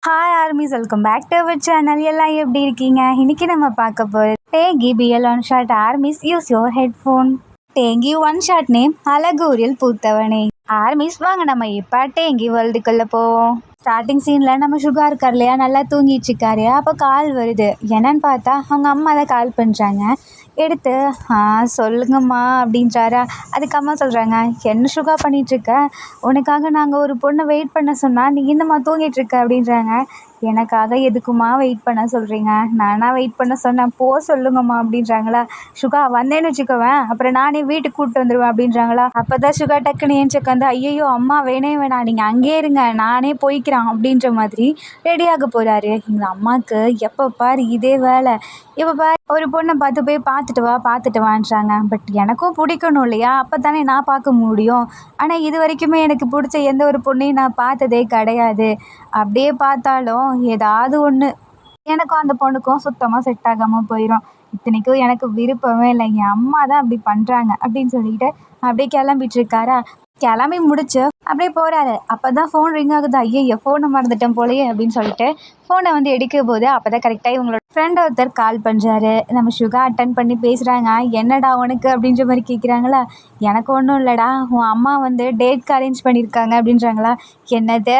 Hi armies, welcome back to our channel. எல்லாம் எப்படி இருக்கீங்க? இன்னைக்கு நம்ம பார்க்க போகிறது டேங்கி BL one shot armies use your headphone. டேங்கி ஒன் ஷாட் நேம் அழகூரில் பூத்தவனே. ஆர்மிஸ் வாங்க நம்ம இப்போ டேங்கி வேர்ல்டுக்குள்ளே போவோம். ஸ்டார்டிங் சீனில் நம்ம சுகா இருக்கார் இல்லையா, நல்லா தூங்கிட்டு இருக்காரு. அப்போ கால் வருது. என்னன்னு பார்த்தா அவங்க அம்மா தான் கால் பண்ணுறாங்க. எடுத்து சொல்லுங்கம்மா அப்படின்றாரா. அதுக்கு அம்மா சொல்கிறாங்க, என்ன சுகா பண்ணிகிட்ருக்க? உனக்காக நாங்கள் ஒரு பொண்ணை வெயிட் பண்ண சொன்னால் நீ இன்னும்மா தூங்கிட்டுருக்க அப்படின்றாங்க. எனக்காக எதுக்குமா வெயிட் பண்ண சொல்கிறீங்க? நானா வெயிட் பண்ண சொன்னேன், சொல்லுங்கம்மா அப்படின்றாங்களா. சுகா வந்தேன்னு வச்சுக்கோவேன், அப்புறம் நானே வீட்டுக்கு கூப்பிட்டு வந்துடுவேன் அப்படின்றாங்களா. அப்போ தான் சுகா டக்குன்னு ஏன் உட்காந்து, ஐயோ அம்மா வேணாம், நீங்கள் அங்கேயே இருங்க, நானே போய்க்கிறேன் அப்படின்ற மாதிரி ரெடியாக போகிறாரு. எங்கள் அம்மாவுக்கு எப்போ பாரு இதே வேலை. இப்போ பாரு ஒரு பொண்ணை போய் பார்த்துட்டு வான்றாங்க. பட் எனக்கும் பிடிக்கணும் இல்லையா, அப்போ தானே நான் பார்க்க முடியும். ஆனால் இது வரைக்குமே எனக்கு பிடிச்ச எந்த ஒரு பொண்ணையும் நான் பார்த்ததே கிடையாது. அப்படியே பார்த்தாலும் ஏதாவது ஒன்று எனக்கும் அந்த பொண்ணுக்கும் சுத்தமாக செட் ஆகாமல் போயிடும். இத்தனைக்கும் எனக்கு விருப்பமே இல்லை, என் அம்மா தான் அப்படி பண்ணுறாங்க அப்படின்னு சொல்லிட்டு அப்படியே கிளம்பிட்டு இருக்காரா. கிளம்பி முடிச்சு அப்படியே போகிறாரு. அப்போ தான் ஃபோன் ரிங் ஆகுது. ஐயோ ஃபோனை மறந்துட்டேன் போலையே அப்படின்னு சொல்லிட்டு ஃபோனை எடுக்க போது அப்போ தான் கரெக்டாக இவங்களோட ஃப்ரெண்ட் ஒருத்தர் கால் பண்ணுறாரு. நம்ம சுகா அட்டன் பண்ணி பேசுகிறாங்க. என்னடா உனக்கு அப்படின்ற மாதிரி கேட்குறாங்களா. எனக்கு ஒன்றும் இல்லைடா, உன் அம்மா டேட்க்கு அரேஞ்ச் பண்ணியிருக்காங்க அப்படின்றாங்களா. என்னது?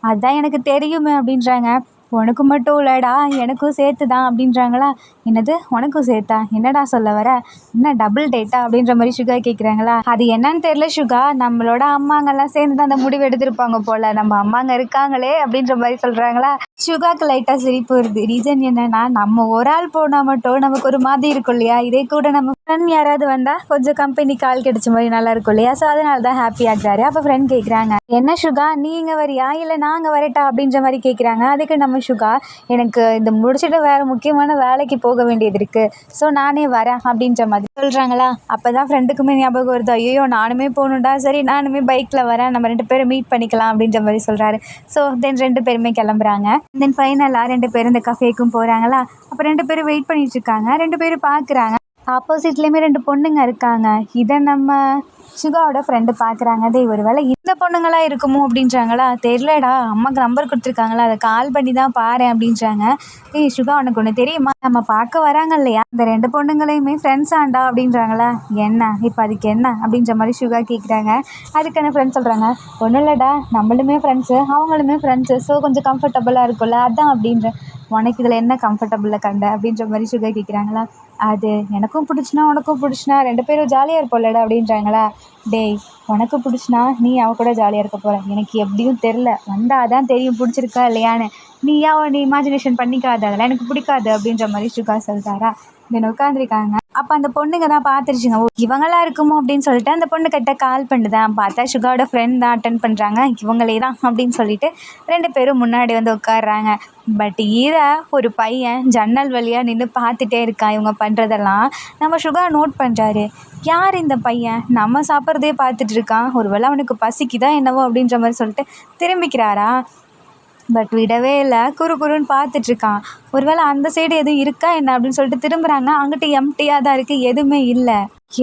அதுதான் எனக்கு தெரியுமே அப்படின்றாங்க. உனக்கு மட்டும் இல்லைடா, எனக்கும் சேர்த்து தான் அப்படின்றாங்களா. என்னது உனக்கும் சேர்த்தா? என்னடா சொல்ல வர? என்ன டபுள் டேட்டா அப்படின்ற மாதிரி சுகா கேட்குறாங்களா. அது என்னன்னு தெரியல சுகா, நம்மளோட அம்மாங்கெல்லாம் சேர்ந்து தான் அந்த முடிவு எடுத்திருப்பாங்க போல், நம்ம அம்மாங்க இருக்காங்களே அப்படின்ற மாதிரி சொல்கிறாங்களா. சுகாக்கு லைட்டாக சிரிப்பு வருது. ரீசன் என்னன்னா, நம்ம ஒரு ஆள் போனால் மட்டும் நமக்கு ஒரு மாதிரி இருக்கும் இல்லையா, இதே கூட நம்ம ஃப்ரெண்ட் யாராவது வந்தால் கொஞ்சம் கம்பெனி கால் கிடைச்ச மாதிரி நல்லா இருக்கும் இல்லையா. ஸோ அதனால தான் ஹாப்பி ஆகிறாரு. அப்போ ஃப்ரெண்ட் கேட்குறாங்க, என்ன சுகா நீங்கள் வரியா இல்லை நாங்கள் வரட்டா அப்படின்ற மாதிரி கேட்குறாங்க. அதுக்கு நம்ம சுகா, எனக்கு இந்த முடிச்சுட்டு வேறு முக்கியமான வேலைக்கு போக வேண்டியது இருக்குது, ஸோ நானே வரேன் அப்படின்ற மாதிரி சொல்கிறாங்களா. அப்போ தான் ஃப்ரெண்டுக்குமே ஞாபகம் வருது. ஐயோ நானுமே போகணுண்டா, சரி நானுமே பைக்கில் வரேன், நம்ம 2 பேரும் மீட் பண்ணிக்கலாம் அப்படின்ற மாதிரி சொல்கிறாரு. ஸோ தென் 2 பேருமே கிளம்புறாங்க. தென் ஃபைனலாக 2 பேரும் இந்த கஃபேக்கும் போகிறாங்களா. அப்போ 2 பேரும் வெயிட் பண்ணிட்டுருக்காங்க. 2 பேரும் பார்க்குறாங்க. ஆப்போசிட்லேயுமே 2 பொண்ணுங்க இருக்காங்க. இதை நம்ம சுகாவோட ஃப்ரெண்டு பார்க்குறாங்க. ஒரு வேளை இந்த பொண்ணுங்களாம் இருக்குமோ அப்படின்றாங்களா. தெரியலடா, அம்மாவுக்கு நம்பர் கொடுத்துருக்காங்களா, அதை கால் பண்ணி தான் பாரு அப்படின்றாங்க. சுகா உனக்கு ஒன்று தெரியுமா, நம்ம பார்க்க வராங்க இல்லையா, இந்த 2 பொண்ணுங்களையுமே ஃப்ரெண்ட்ஸ் ஆண்டா அப்படின்றாங்களா. என்ன இப்போ அதுக்கு என்ன அப்படின்ற மாதிரி சுகா கேட்குறாங்க. அதுக்கான ஃப்ரெண்ட்ஸ் சொல்கிறாங்க, ஒன்றும் இல்லைடா, நம்மளுமே ஃப்ரெண்ட்ஸு அவங்களுமே ஃப்ரெண்ட்ஸு, ஸோ கொஞ்சம் கம்ஃபர்டபுளாக இருக்கும்ல அதான் அப்படின்ற. உனக்கு இதில் என்ன கம்ஃபர்டபுளில் கண்ட அப்படின்ற மாதிரி சுகா கேட்குறாங்களா. அது எனக்கும் பிடிச்சினா உனக்கும் பிடிச்சினா 2 பேரும் ஜாலியாக இருப்போம்லடா அப்படின்றாங்களா. டேய் உனக்கு பிடிச்சினா நீ அவ கூட ஜாலியாக இருக்க போகிற, எனக்கு எப்படியும் தெரில, வந்தால் தான் தெரியும் பிடிச்சிருக்கா இல்லையான்னு. நீயா நீ இமேஜினேஷன் பண்ணிக்காது, அதெல்லாம் எனக்கு பிடிக்காது அப்படின்ற மாதிரி சுகா சொல்லிட்டாரா. தென் உட்காந்துருக்காங்க. அப்போ அந்த பொண்ணுங்க தான் பார்த்துருச்சுங்க. ஓ இவங்களாம் இருக்குமோ அப்படின்னு சொல்லிட்டு அந்த பொண்ணுக்கிட்ட கால் பண்ணுதான். பார்த்தா சுகாவோட ஃப்ரெண்ட் தான் அட்டன் பண்ணுறாங்க. இவங்களே தான் அப்படின்னு சொல்லிட்டு 2 பேரும் முன்னாடி உட்காடுறாங்க. பட் இதை ஒரு பையன் ஜன்னல் வழியாக நின்று பார்த்துட்டே இருக்கான் இவங்க பண்ணுறதெல்லாம். நம்ம சுகா நோட் பண்ணுறாரு. யார் இந்த பையன் நம்ம சாப்பிட்றதே பார்த்துட்டு இருக்கான், ஒரு வேளை அவனுக்கு பசிக்குதா என்னவோ அப்படின்ற மாதிரி சொல்லிட்டு திரும்பிக்கிறாரா. பட் விடவே இல்லை, குறுன்னு பார்த்துட்ருக்கான். ஒருவேளை அந்த சைடு எதுவும் இருக்கா என்ன அப்படின்னு சொல்லிட்டு திரும்புகிறாங்க. அங்கிட்ட எம்டியாக தான் இருக்குது, எதுவுமே இல்லை.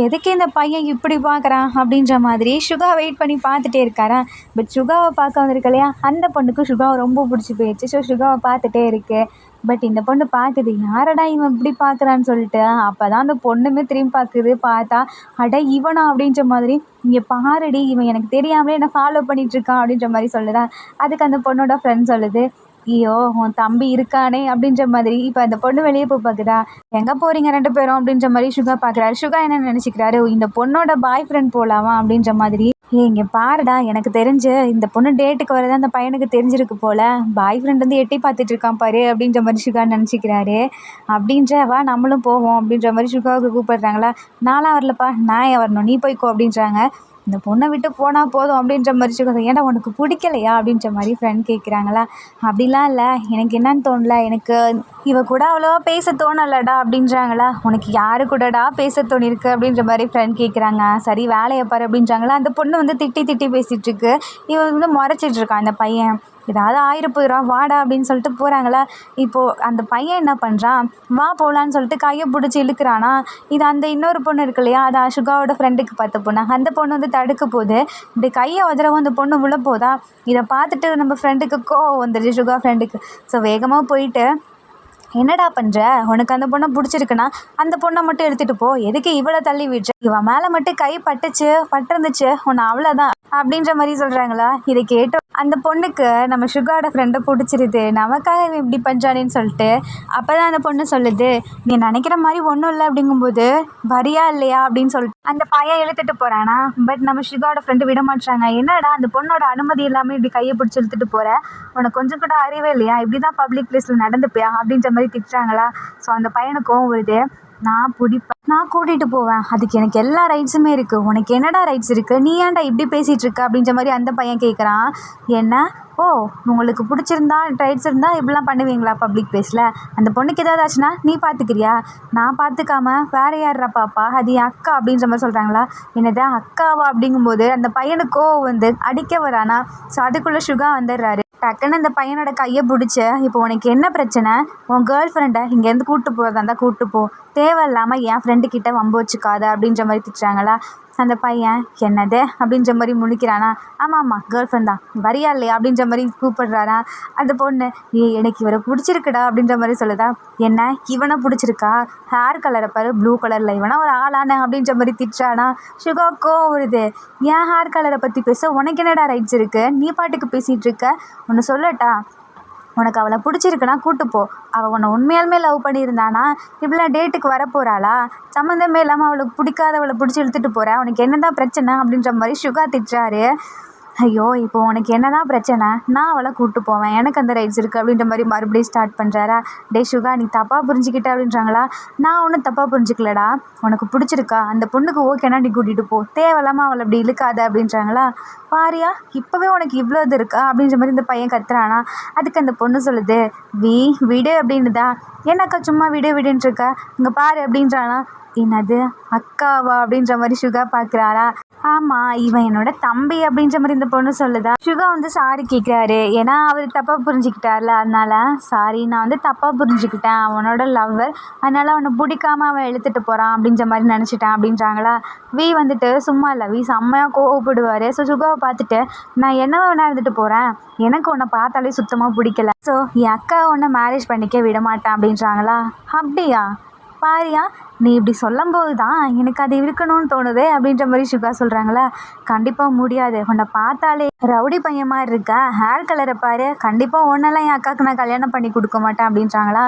எதுக்கு இந்த பையன் இப்படி பார்க்குறான் அப்படின்ற மாதிரி சுகா வெயிட் பண்ணி பார்த்துட்டே இருக்காரா. பட் சுகாவை பார்க்க வந்திருக்கு இல்லையா, அந்த பொண்ணுக்கு சுகாவை ரொம்ப பிடிச்சி போயிடுச்சு. ஸோ சுகாவை பார்த்துட்டே இருக்கு. பட் இந்த பொண்ணு பார்க்குது, யாரடா இவன் இப்படி பார்க்குறான்னு சொல்லிட்டு. அப்போ தான் அந்த பொண்ணுமே திரும்பி பார்க்குது. பார்த்தா அட இவனா அப்படின்ற மாதிரி. இங்கே பாருடி, இவன் எனக்கு தெரியாமலே என்னை ஃபாலோ பண்ணிகிட்ருக்கான் அப்படின்ற மாதிரி சொல்லுதா. அதுக்கு அந்த பொண்ணோட ஃப்ரெண்ட் சொல்லுது, ஐயோ உன் தம்பி இருக்கானே அப்படின்ற மாதிரி. இப்போ அந்த பொண்ணு வெளியே பார்க்குதா. எங்கே போகிறீங்க 2 பேரும் அப்படின்ற மாதிரி சுகா பார்க்குறாரு. சுகா என்ன நினச்சிக்கிறாரு, இந்த பொண்ணோட பாய் ஃப்ரெண்ட் போகலாமா அப்படின்ற மாதிரி. இங்கே பாருடா, எனக்கு தெரிஞ்சு இந்த பொண்ணு டேட்டுக்கு வரதான் அந்த பையனுக்கு தெரிஞ்சிருக்கு போல், பாய் ஃப்ரெண்ட் எட்டி பார்த்துட்டு இருக்கான் பாரு அப்படின்ற மாதிரி சுகா நினச்சிக்கிறாரு. அப்படின்ற வா நம்மளும் போவோம் அப்படின்ற மாதிரி சுகாவுக்கு கூப்பிடுறாங்களா. நான்லாம் வரலப்பா, நான் ஏன் வரணும், நீ போய்க்கோ அப்படின்றாங்க. இந்த பொண்ணை விட்டு போனால் போதும் அப்படின்ற மாதிரி சுகா, ஏன்டா உனக்கு பிடிக்கலையா அப்படின்ற மாதிரி ஃப்ரெண்ட் கேட்குறாங்களா. அப்படிலாம் இல்லை, எனக்கு என்னன்னு தோணல, எனக்கு இவ கூட அவ்வளோவா பேச தோணலடா அப்படின்றாங்களா. உனக்கு யாரு கூடடா பேச தோணிருக்கு அப்படின்ற மாதிரி ஃப்ரெண்ட் கேட்குறாங்க. சரி வேலையை பாரு அப்படின்றாங்களா. அந்த பொண்ணு திட்டி பேசிகிட்ருக்கு. இவன் முறைச்சிட்ருக்கான் இந்த பையன். ஏதாவது ஆயிரப்போதுரா வாடா அப்படின்னு சொல்லிட்டு போகிறாங்களா. இப்போது அந்த பையன் என்ன பண்ணுறான், வா போகலான்னு சொல்லிட்டு கையை பிடிச்சி இழுக்கிறானா. இது அந்த இன்னொரு பொண்ணு இருக்கு இல்லையா, அது சுகாவோட ஃப்ரெண்டுக்கு பார்த்த பொண்ணு. அந்த பொண்ணு வந்து தடுக்க போகுது. இப்படி கையை உதறவும் அந்த பொண்ணு விழ போதா. இதை பார்த்துட்டு நம்ம ஃப்ரெண்டுக்கு கோவம் வந்துடுச்சு, சுகா ஃப்ரெண்டுக்கு. ஸோ வேகமாக போயிட்டு, என்னடா பண்ணுற, உனக்கு அந்த பொண்ணை பிடிச்சிருக்குன்னா அந்த பொண்ணை மட்டும் எடுத்துகிட்டு போ, எதுக்கு இவளை தள்ளி விடுற, இவன் மேலே மட்டும் கை பட்டிருந்துச்சு உன்னை அவ்வளோதான் அப்படின்ற மாதிரி சொல்கிறாங்களா. இதை கேட்டு அந்த பொண்ணுக்கு நம்ம சுகாவோட ஃப்ரெண்டை பிடிச்சிருது. நமக்காக இவன் இப்படி பண்ணுறானேன்னு சொல்லிட்டு அப்போ தான் அந்த பொண்ணு சொல்லுது, நீ நினைக்கிற மாதிரி ஒன்றும் இல்லை அப்படிங்கும்போது வரியா இல்லையா அப்படின்னு சொல்லிட்டு அந்த பையன் இழுத்துட்டு போகிறானா. பட் நம்ம சுகாவோட ஃப்ரெண்டு விட மாட்டாங்க. என்னடா அந்த பொண்ணோட அனுமதி இல்லாமல் இப்படி கையை பிடிச்சி இழுத்துட்டு போகிற, உனக்கு கொஞ்சம் கூட அறிவே இல்லையா, இப்படி தான் பப்ளிக் பிளேஸில் நடந்துப்பியா அப்படின்ற மாதிரி திட்டுறாங்களா. ஸோ அந்த பையனுக்கும் வருது, நான் கூட்டிகிட்டு போவேன், அதுக்கு எனக்கு எல்லா ரைட்ஸுமே இருக்குது, உனக்கு என்னடா ரைட்ஸ் இருக்குது, நீ ஏன்டா இப்படி பேசிகிட்டு இருக்க அப்படின்ற மாதிரி அந்த பையன் கேட்குறான். என்ன, ஓ உங்களுக்கு பிடிச்சிருந்தா ரைட்ஸ் இருந்தால் இப்படிலாம் பண்ணுவீங்களா பப்ளிக் பிளேஸில், அந்த பொண்ணுக்கு ஏதாவது ஆச்சுன்னா நீ பார்த்துக்கிறியா, நான் பார்த்துக்காம வேறு யார்ரா பாப்பா, அது என் அக்கா அப்படின்ற மாதிரி சொல்கிறாங்களா. என்னது அக்காவா அப்படிங்கும்போது அந்த பையனுக்கோ வந்து அடிக்க வரானா. ஸோ அதுக்குள்ளே சுகா வந்துடுறாரு. டக்குன்னு அந்த பையனோட கையை பிடிச்சி, இப்போ உனக்கு என்ன பிரச்சனை, உன் கேர்ள் ஃப்ரெண்டை இங்கேருந்து கூப்பிட்டு போகிறதா இருந்தால் கூப்பிட்டு போ, தேவையில்லாமல் என் ஃப்ரெண்டுக்கிட்ட வம்பு வச்சுக்காத அப்படின்ற மாதிரி திட்டுறாங்களா. அந்த பையன் என்னது அப்படின்ற மாதிரி முழிக்கிறானா. ஆமாம் கேர்ள் ஃப்ரெண்ட் தான், வரியா இல்லையா அப்படின்ற மாதிரி கூப்பிடுறாரா. அந்த பொண்ணு, எனக்கு இவரை பிடிச்சிருக்குடா அப்படின்ற மாதிரி சொல்லுதா. என்ன இவனை பிடிச்சிருக்கா, ஹேர் கலரை பாரு ப்ளூ கலரில், இவனா ஒரு ஆளான அப்படின்ற மாதிரி திட்டுறானா. சுகாக்கோ வருது, என் ஹேர் கலரை பற்றி பேச உனக்கு என்னடா ரைட்ஸ் இருக்குது, நீ பாட்டுக்கு பேசிகிட்டு இருக்க, ஒன்று சொல்லட்டா, உனக்கு அவளை பிடிச்சிருக்குன்னா கூட்டுப்போ, அவள் உன்னை உண்மையாலுமே லவ் பண்ணியிருந்தானா இப்படிலாம் டேட்டுக்கு வர போகிறாளா, சம்மந்தமே இல்லாமல் அவளுக்கு பிடிக்காதவளை பிடிச்சி இழுத்துட்டு போகிறேன், உனக்கு என்ன தான் பிரச்சனை அப்படின்ற மாதிரி சுகா திட்டுறாரு. ஐயோ இப்போ உனக்கு என்ன தான் பிரச்சனை, நான் அவளை கூப்பிட்டு போவேன், எனக்கு அந்த ரைட்ஸ் இருக்குது அப்படின்ற மாதிரி மறுபடியும் ஸ்டார்ட் பண்ணுறாரா. டே சுகா நீ தப்பாக புரிஞ்சுக்கிட்ட அப்படின்றாங்களா. நான் ஒன்றும் தப்பாக புரிஞ்சுக்கலடா, உனக்கு பிடிச்சிருக்கா அந்த பொண்ணுக்கு ஓகேனா நீ கூட்டிகிட்டு போ, தேவையில்லாமல் அவளை அப்படி இழுக்காத அப்படின்றாங்களா. பாரியா இப்போவே உனக்கு இவ்வளோ இது இருக்கா அப்படின்ற மாதிரி இந்த பையன் கத்துறானா. அதுக்கு அந்த பொண்ணு சொல்லுது, விடு அப்படின்னுதா, என்னக்கா சும்மா விடுன்ட்டு இருக்க, இங்கே பாரு அப்படின்றானா. என்னது அக்காவா அப்படின்ற மாதிரி சுகா பார்க்குறாரா. ஆமாம் இவன் என்னோட தம்பி அப்படின்ற மாதிரி இந்த பொண்ணு சொல்லுதா. சுகா வந்து சாரி கேட்குறாரு, ஏன்னா அவர் தப்பாக புரிஞ்சுக்கிட்டார்ல, அதனால சாரி நான் வந்து தப்பாக புரிஞ்சுக்கிட்டேன், அவனோட லவ்வர், அதனால் அவனை பிடிக்காம அவன் இழுத்துட்டு போகிறான் அப்படின்ற மாதிரி நினச்சிட்டேன் அப்படின்றாங்களா. வந்துட்டு சும்மா இல்லை, செம்மையாக கோவப்படுவார். ஸோ சுகாவை பார்த்துட்டு, நான் என்ன வேணா இருந்துட்டு போகிறேன், எனக்கு உன்னை பார்த்தாலே சுத்தமாக பிடிக்கல, ஸோ என் அக்கா உன்னை மேரேஜ் பண்ணிக்க விட மாட்டேன் அப்படின்றாங்களா. அப்படியா பாரியா, நீ இப்படி சொல்லும்போது தான் எனக்கு அது இருக்கணும்னு தோணுது அப்படின்ற மாதிரி சுகா சொல்கிறாங்களா. கண்டிப்பாக முடியாது, உன்னை பார்த்தாலே ரவுடி பையன் மாதிரி இருக்க, ஹேர் கலரை பாரு, கண்டிப்பாக ஒன்றெல்லாம் என் அக்காவுக்கு நான் கல்யாணம் பண்ணி கொடுக்க மாட்டேன் அப்படின்றாங்களா.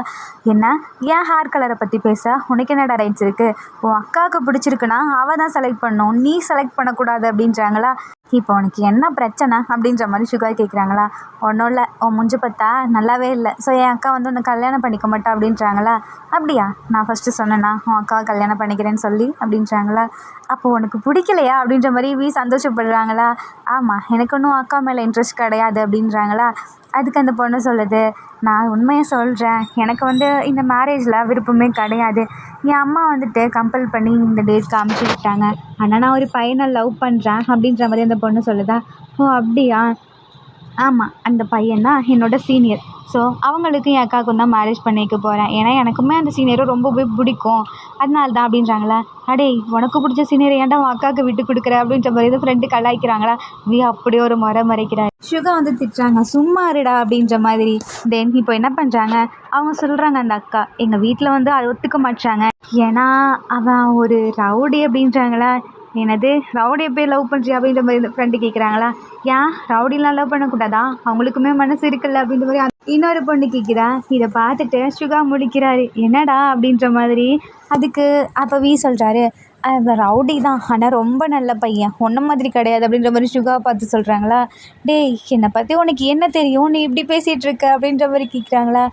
என்ன ஏன் ஹேர் கலரை பற்றி பேச உனக்கு என்னடா ரைட்ஸ் இருக்குது, உன் அக்காவுக்கு பிடிச்சிருக்குன்னா அவள் தான் செலக்ட் பண்ணணும், நீ செலக்ட் பண்ணக்கூடாது அப்படின்றாங்களா. இப்போ உனக்கு என்ன பிரச்சனை அப்படின்ற மாதிரி சுகா கேட்குறாங்களா. ஒன்றும் இல்லை, உன் முஞ்சு பார்த்தா நல்லாவே இல்லை, ஸோ என் அக்கா வந்து உன்னை கல்யாணம் பண்ணிக்க மாட்டா அப்படின்றாங்களா. அப்படியா, நான் ஃபஸ்ட்டு சொன்னேன்னா உன் அக்காவை கல்யாணம் பண்ணிக்கிறேன்னு சொல்லி அப்படின்றாங்களா. அப்போது உனக்கு பிடிக்கலையா அப்படின்ற மாதிரி சந்தோஷப்படுறாங்களா. ஆமாம் எனக்கு ஒன்றும் அக்கா மேலே இன்ட்ரெஸ்ட் கிடையாது அப்படின்றாங்களா. அதுக்கு அந்த பொண்ணு சொல்லுது, நான் உண்மையை சொல்கிறேன், எனக்கு வந்து இந்த மேரேஜில் விருப்பமே கிடையாது, என் அம்மா வந்துட்டு கம்பல் பண்ணி இந்த டேட்க்கு அமுச்சு விட்டாங்க, ஆனால் நான் ஒரு பையனை லவ் பண்ணுறேன் அப்படின்ற மாதிரி அந்த பொண்ணு சொல்லுதா. ஓ அப்படியா, ஆமாம் அந்த பையன் தான் என்னோட சீனியர், ஸோ அவங்களுக்கு என் அக்காவுக்கு தான் மேரேஜ் பண்ணிக்க போகிறேன், ஏன்னா எனக்குமே அந்த சீனியரை ரொம்பவே பிடிக்கும், அதனால தான் அப்படின்றாங்களா. அடே உனக்கு பிடிச்ச சீனியரை ஏன்டா உன் அக்காவுக்கு விட்டு கொடுக்குற அப்படின்ற மாதிரி இது ஃப்ரெண்டு கலாய்க்கிறாங்களா. அப்படியே ஒரு மறைக்கிறாரு. சுகா வந்து திட்டுறாங்க, சும்மா இருடா அப்படின்ற மாதிரி. தென் இப்போ என்ன பண்ணுறாங்க, அவங்க சொல்கிறாங்க அந்த அக்கா எங்கள் வீட்டில் வந்து அதை ஒத்துக்க மாட்டாங்க, ஏன்னா அவன் ஒரு ரவுடி அப்படின்றாங்களா. என்னது ரவுடியை போய் லவ் பண்ணுறியா அப்படின்ற மாதிரி இந்த ஃப்ரெண்டு கேட்குறாங்களா. ஏன் ரவுடிலாம் லவ் பண்ணக்கூடாதா, அவங்களுக்குமே மனசு இருக்குல்ல அப்படின்ற மாதிரி இன்னொரு பொண்ணு கேட்குறா. இதை பார்த்துட்டு சுகா முடிக்கிறாரு, என்னடா அப்படின்ற மாதிரி. அதுக்கு அப்போ சொல்கிறாரு, அவன் ரவுடி தான், ஆனால் ரொம்ப நல்ல பையன், ஒன்றை மாதிரி கிடையாது அப்படின்ற மாதிரி சுகாவை பார்த்து சொல்கிறாங்களா. டேய் என்னை பற்றி உனக்கு என்ன தெரியும், நீ இப்படி பேசிகிட்டு இருக்க அப்படின்ற மாதிரி கேட்குறாங்களா.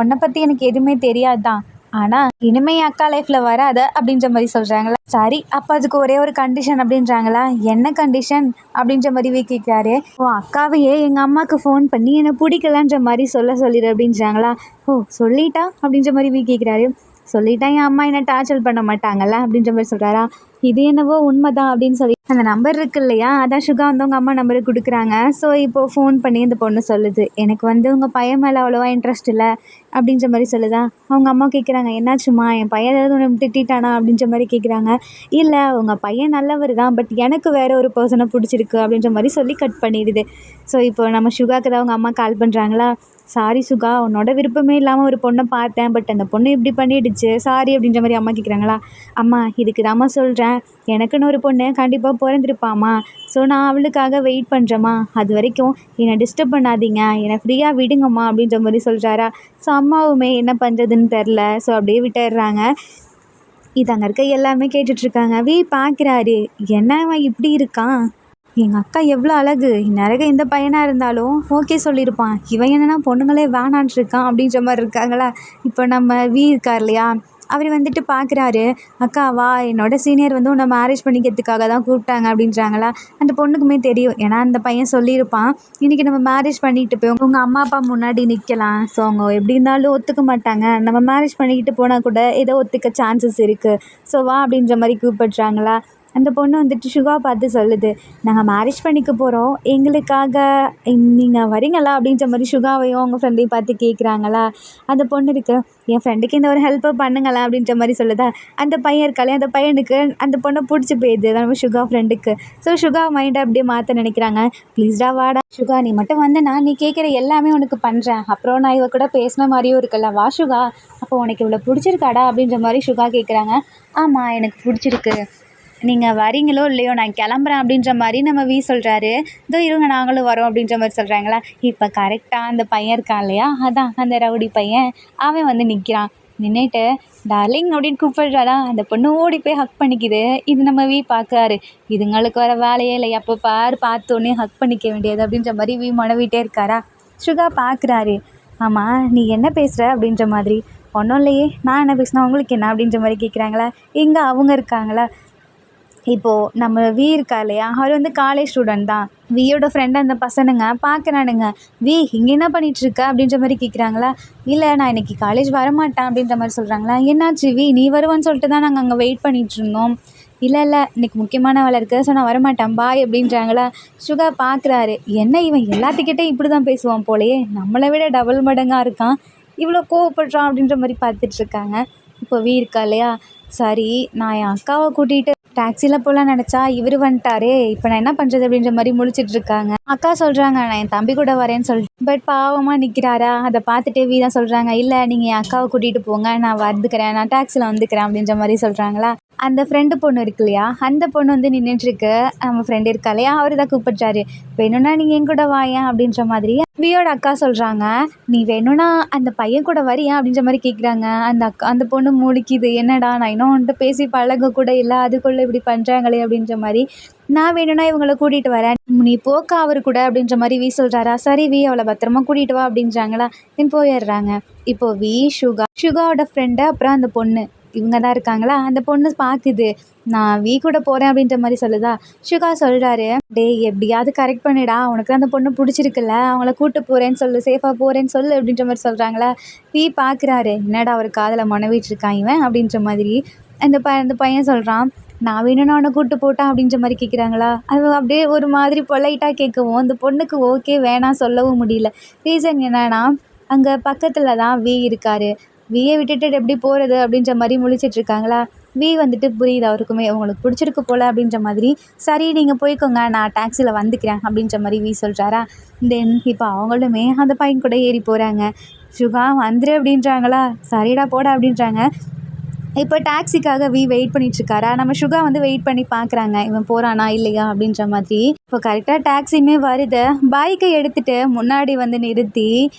உன்னை பற்றி எனக்கு எதுவுமே தெரியாது தான், ஆனால் இனிமே என் அக்கா லைஃப்பில் வராத அப்படின்ற மாதிரி சொல்கிறாங்களா. சரி அப்போ அதுக்கு ஒரே ஒரு கண்டிஷன் அப்படின்றாங்களா. என்ன கண்டிஷன் அப்படின்ற மாதிரி கேட்குறாரு. ஓ அக்காவையே எங்கள் அம்மாவுக்கு ஃபோன் பண்ணி என்னை பிடிக்கலன்ற மாதிரி சொல்லிடு அப்படின்றாங்களா. ஓ சொல்லிட்டா அப்படின்ற மாதிரி கேட்குறாரு. சொல்லிட்டா என் அம்மா என்ன டார்ச்சர் பண்ண மாட்டாங்கல்ல அப்படின்ற மாதிரி சொல்கிறாரா. இது என்னவோ உண்மைதான் அப்படின்னு சொல்லி அந்த நம்பர் இருக்கு இல்லையா, அதான் சுகா வந்து உங்கள் அம்மா நம்பருக்கு கொடுக்குறாங்க. ஸோ இப்போது ஃபோன் பண்ணி இந்த பொண்ணு சொல்லுது, எனக்கு வந்து உங்கள் பையன் மேலே அவ்வளோவா இன்ட்ரெஸ்ட் இல்லை அப்படின்ற மாதிரி சொல்லுதா. அவங்க அம்மா கேட்குறாங்க, என்னாச்சுமா, என் பையன் ஏதாவது ஒன்று திட்டானா அப்படின்ற மாதிரி கேட்குறாங்க. இல்லை, உங்கள் பையன் நல்லவர் தான், பட் எனக்கு வேறு ஒரு பர்சனை பிடிச்சிருக்கு அப்படின்ற மாதிரி சொல்லி கட் பண்ணிடுது. ஸோ இப்போ நம்ம சுகாக்கு தான் அவங்க அம்மா கால் பண்ணுறாங்களா. சாரி சுகா, உன்னோட விருப்பமே இல்லாமல் ஒரு பொண்ணை பார்த்தேன், பட் அந்த பொண்ணு இப்படி பண்ணிடுச்சு, சாரி அப்படின்ற மாதிரி அம்மா கேட்குறாங்களா. அம்மா இதுக்கு தாம்மா சொல்கிறேன், எனக்குன்னு ஒரு பொண்ணு கண்டிப்பாக பிறந்திருப்பாம்மா. ஸோ நான் அவளுக்காக வெயிட் பண்ணுறேம்மா, அது வரைக்கும் என்னை டிஸ்டர்ப் பண்ணாதீங்க, என்னை ஃப்ரீயாக விடுங்கம்மா அப்படின்ற மாதிரி சொல்கிறாரா. ஸோ அம்மாவுமே என்ன பண்ணுறதுன்னு தெரில, ஸோ அப்படியே விட்டுடுறாங்க. இது அங்கே இருக்க எல்லாமே கேட்டுட்ருக்காங்க. பார்க்குறாரு, என்ன அவன் இப்படி இருக்கான், எங்கள் அக்கா எவ்வளோ அழகு, இந்நேரம் இந்த பையனாக இருந்தாலும் ஓகே சொல்லியிருப்பான், இவன் என்னென்னா பொண்ணுங்களே வேணான்ட்டு இருக்கான் அப்படின்ற மாதிரி இருக்காங்களா. இப்போ நம்ம இருக்கார் இல்லையா, அவர் வந்துட்டு பார்க்குறாரு, அக்கா வா, என்னோட சீனியர் வந்து உன்னை மேரேஜ் பண்ணிக்கிறதுக்காக தான் கூப்பிட்டாங்க அப்படின்றாங்களா. அந்த பொண்ணுக்குமே தெரியும், ஏன்னா அந்த பையன் சொல்லியிருப்பான், இன்றைக்கி நம்ம மேரேஜ் பண்ணிக்கிட்டு போய் உங்கள் அம்மா அப்பா முன்னாடி நிற்கலாம், ஸோ அவங்க எப்படி இருந்தாலும் ஒத்துக்க மாட்டாங்க, நம்ம மேரேஜ் பண்ணிக்கிட்டு போனால் கூட ஏதோ ஒத்துக்க சான்சஸ் இருக்குது, ஸோ வா அப்படின்ற மாதிரி கூப்பிட்றாங்களா. அந்த பொண்ணு வந்துட்டு சுகா பார்த்து சொல்லுது, நாங்கள் மேரேஜ் பண்ணிக்க போகிறோம், எங்களுக்காக நீங்கள் வரீங்களா அப்படின்ற மாதிரி சுகாவையும் அவங்க ஃப்ரெண்டையும் பார்த்து கேட்குறாங்களா. அந்த பொண்ணு இருக்கு, என் ஃப்ரெண்டுக்கு இந்த ஒரு ஹெல்ப்பை பண்ணுங்களா அப்படின்ற மாதிரி சொல்லுதா. அந்த பையன் இருக்காளே, அந்த பையனுக்கு அந்த பொண்ணை பிடிச்சி போயிடுது நம்ம சுகா ஃப்ரெண்டுக்கு. ஸோ சுகா மைண்டை அப்படியே மாற்ற நினைக்கிறாங்க. ப்ளீஸ்டா வாடா சுகா, நீ மட்டும் வந்தனா நீ கேட்குற எல்லாமே உனக்கு பண்ணுறேன், அப்புறம் நான் இவ கூட பேசின மாதிரியும் இருக்குல்ல, வா சுகா, அப்போ உனக்கு இவ்வளோ பிடிச்சிருக்காடா அப்படின்ற மாதிரி சுகா கேட்குறாங்க. ஆமாம் எனக்கு பிடிச்சிருக்கு, நீங்கள் வரீங்களோ இல்லையோ நான் கிளம்புறேன் அப்படின்ற மாதிரி நம்ம சொல்கிறாரு. இதோ இருங்க நாங்களும் வரோம் அப்படின்ற மாதிரி சொல்கிறாங்களா. இப்போ கரெக்டாக அந்த பையன் இருக்கான் இல்லையா, அதான் அந்த ரவுடி பையன், அவன் வந்து நிற்கிறான். நின்றுட்டு டார்லிங் அப்படின்னு கூப்பிடுறாடா. அந்த பொண்ணு ஓடி போய் ஹக் பண்ணிக்குது. இது நம்ம பார்க்குறாரு, இதுங்களுக்கு வர வேலையே இல்லை, எப்போ பார்த்தோன்னே ஹக் பண்ணிக்க வேண்டியது அப்படின்ற மாதிரி மனவிட்டே இருக்காரா. சுகா பார்க்குறாரு, ஆமாம் நீ என்ன பேசுகிற அப்படின்ற மாதிரி. ஒன்றும் இல்லையே, நான் என்ன பேசினா உங்களுக்கு என்ன அப்படின்ற மாதிரி கேட்குறாங்களா. எங்கே அவங்க இருக்காங்களா. இப்போது நம்ம இருக்கா இல்லையா, அவர் வந்து காலேஜ் ஸ்டூடெண்ட் தான். வியோட ஃப்ரெண்டு அந்த பசனுங்க பார்க்குறானுங்க. இங்கே என்ன பண்ணிகிட்ருக்க அப்படின்ற மாதிரி கேட்குறாங்களா. இல்லை நான் இன்றைக்கி காலேஜ் வரமாட்டேன் அப்படின்ற மாதிரி சொல்கிறாங்களா. என்னாச்சு நீ வருவான்னு சொல்லிட்டு தான் நாங்கள் அங்கே வெயிட் பண்ணிகிட்ருந்தோம். இல்லை இன்றைக்கி முக்கியமான வேலை இருக்குது, ஸோ நான் வரமாட்டேன் பாய் அப்படின்றாங்களா. சுகா பார்க்குறாரு, என்ன இவன் எல்லாத்துக்கிட்டே இப்படி தான் பேசுவான் போலையே, நம்மளை விட டபுள் மடங்காக இருக்கான், இவ்வளோ கோவப்படுறான் அப்படின்ற மாதிரி பார்த்துட்ருக்காங்க. இப்போ இருக்கா இல்லையா, சரி நான் என் அக்காவை கூட்டிகிட்டு டாக்ஸியில் போகலான்னு நினச்சா இவர் வந்துட்டாரே, இப்போ நான் என்ன பண்ணுறது அப்படின்ற மாதிரி முழிச்சிட்ருக்காங்க. அக்கா சொல்கிறாங்க, நான் என் தம்பி கூட வரேன்னு சொல்லிட்டு, பட் பாவமாக நிற்கிறாரா. அதை பார்த்துட்டு தான் சொல்கிறாங்க, இல்லை நீங்கள் என் அக்காவை கூட்டிகிட்டு போங்க, நான் வந்துக்கிறேன், நான் டாக்ஸியில் வந்துக்கிறேன் அப்படின்ற மாதிரி சொல்கிறாங்களா. அந்த ஃப்ரெண்டு பொண்ணு இருக்கு இல்லையா, அந்த பொண்ணு வந்து நின்றுட்டுருக்கு, நம்ம ஃப்ரெண்டு இருக்கா இல்லையா, அவர் தான் கூப்பிட்றாரு, வேணும்னா நீங்கள் என் கூட வாயேன் அப்படின்ற மாதிரி வியோட அக்கா சொல்கிறாங்க. நீ வேணும்னா அந்த பையன் கூட வரியா அப்படின்ற மாதிரி கேட்குறாங்க. அந்த பொண்ணு முழிக்குது, என்னடா நான் இன்னும் வந்துட்டு பேசி பழக கூட இல்லை, அதுக்குள்ளே இப்படி பண்ணுறாங்களே அப்படின்ற மாதிரி. நான் வேணும்னா இவங்களை கூட்டிகிட்டு வரேன், நீ போக்கா அவர் கூட அப்படின்ற மாதிரி சொல்கிறாரா. சரி அவளை பத்திரமா கூட்டிகிட்டு வா அப்படின்றாங்களா. போயிடுறாங்க. இப்போது சுகாவோட ஃப்ரெண்டு அப்புறம் அந்த பொண்ணு இவங்க தான் இருக்காங்களா. அந்த பொண்ணு பார்க்குது, நான் கூட போகிறேன் அப்படின்ற மாதிரி சொல்லுதா. சுகா சொல்கிறாரு, எப்படியாவது கரெக்ட் பண்ணிடா, உனக்கு அந்த பொண்ணு பிடிச்சிருக்குல்ல, அவங்கள கூப்பிட்டு போகிறேன்னு சொல்லு, சேஃபாக போகிறேன்னு சொல்லு அப்படின்ற மாதிரி சொல்கிறாங்களா. பார்க்குறாரு, என்னடா அவர் காதில் மொனவிட்டுருக்கான் இவன் அப்படின்ற மாதிரி. அந்த பையன் சொல்கிறான், நான் வேணும்னா அவனை கூப்பிட்டு போட்டான் அப்படின்ற மாதிரி கேட்குறாங்களா. அது அப்படியே ஒரு மாதிரி பொலைட்டாக கேட்கவும் அந்த பொண்ணுக்கு ஓகே வேணாம் சொல்லவும் முடியல. ரீசன் என்னன்னா, அங்கே பக்கத்தில் தான் இருக்கார். விட்டுட்டு எப்படி போகிறது அப்படின்ற மாதிரி முழிச்சிட்ருக்காங்களா. வந்துட்டு புரியுது அவருக்குமே, உங்களுக்கு பிடிச்சிருக்கு போல் அப்படின்ற மாதிரி. சரி நீங்கள் போய்க்கோங்க, நான் டாக்ஸியில் வந்துக்கிறேன் அப்படின்ற மாதிரி சொல்கிறாரா. தென் இப்போ அவங்களுமே அந்த பையன் கூட ஏறி போகிறாங்க. சுகா வந்துரு அப்படின்றாங்களா. சரிடா போட அப்படின்றாங்க. இப்போ டாக்ஸிக்காக வெயிட் பண்ணிகிட்ருக்காரா. நம்ம சுகா வந்து வெயிட் பண்ணி பார்க்குறாங்க, இவன் போகிறானா இல்லையா அப்படின்ற மாதிரி. இப்போ கரெக்டாக டாக்ஸியுமே வருது. பைக்கை எடுத்துகிட்டு முன்னாடி வந்து நிறுத்தி,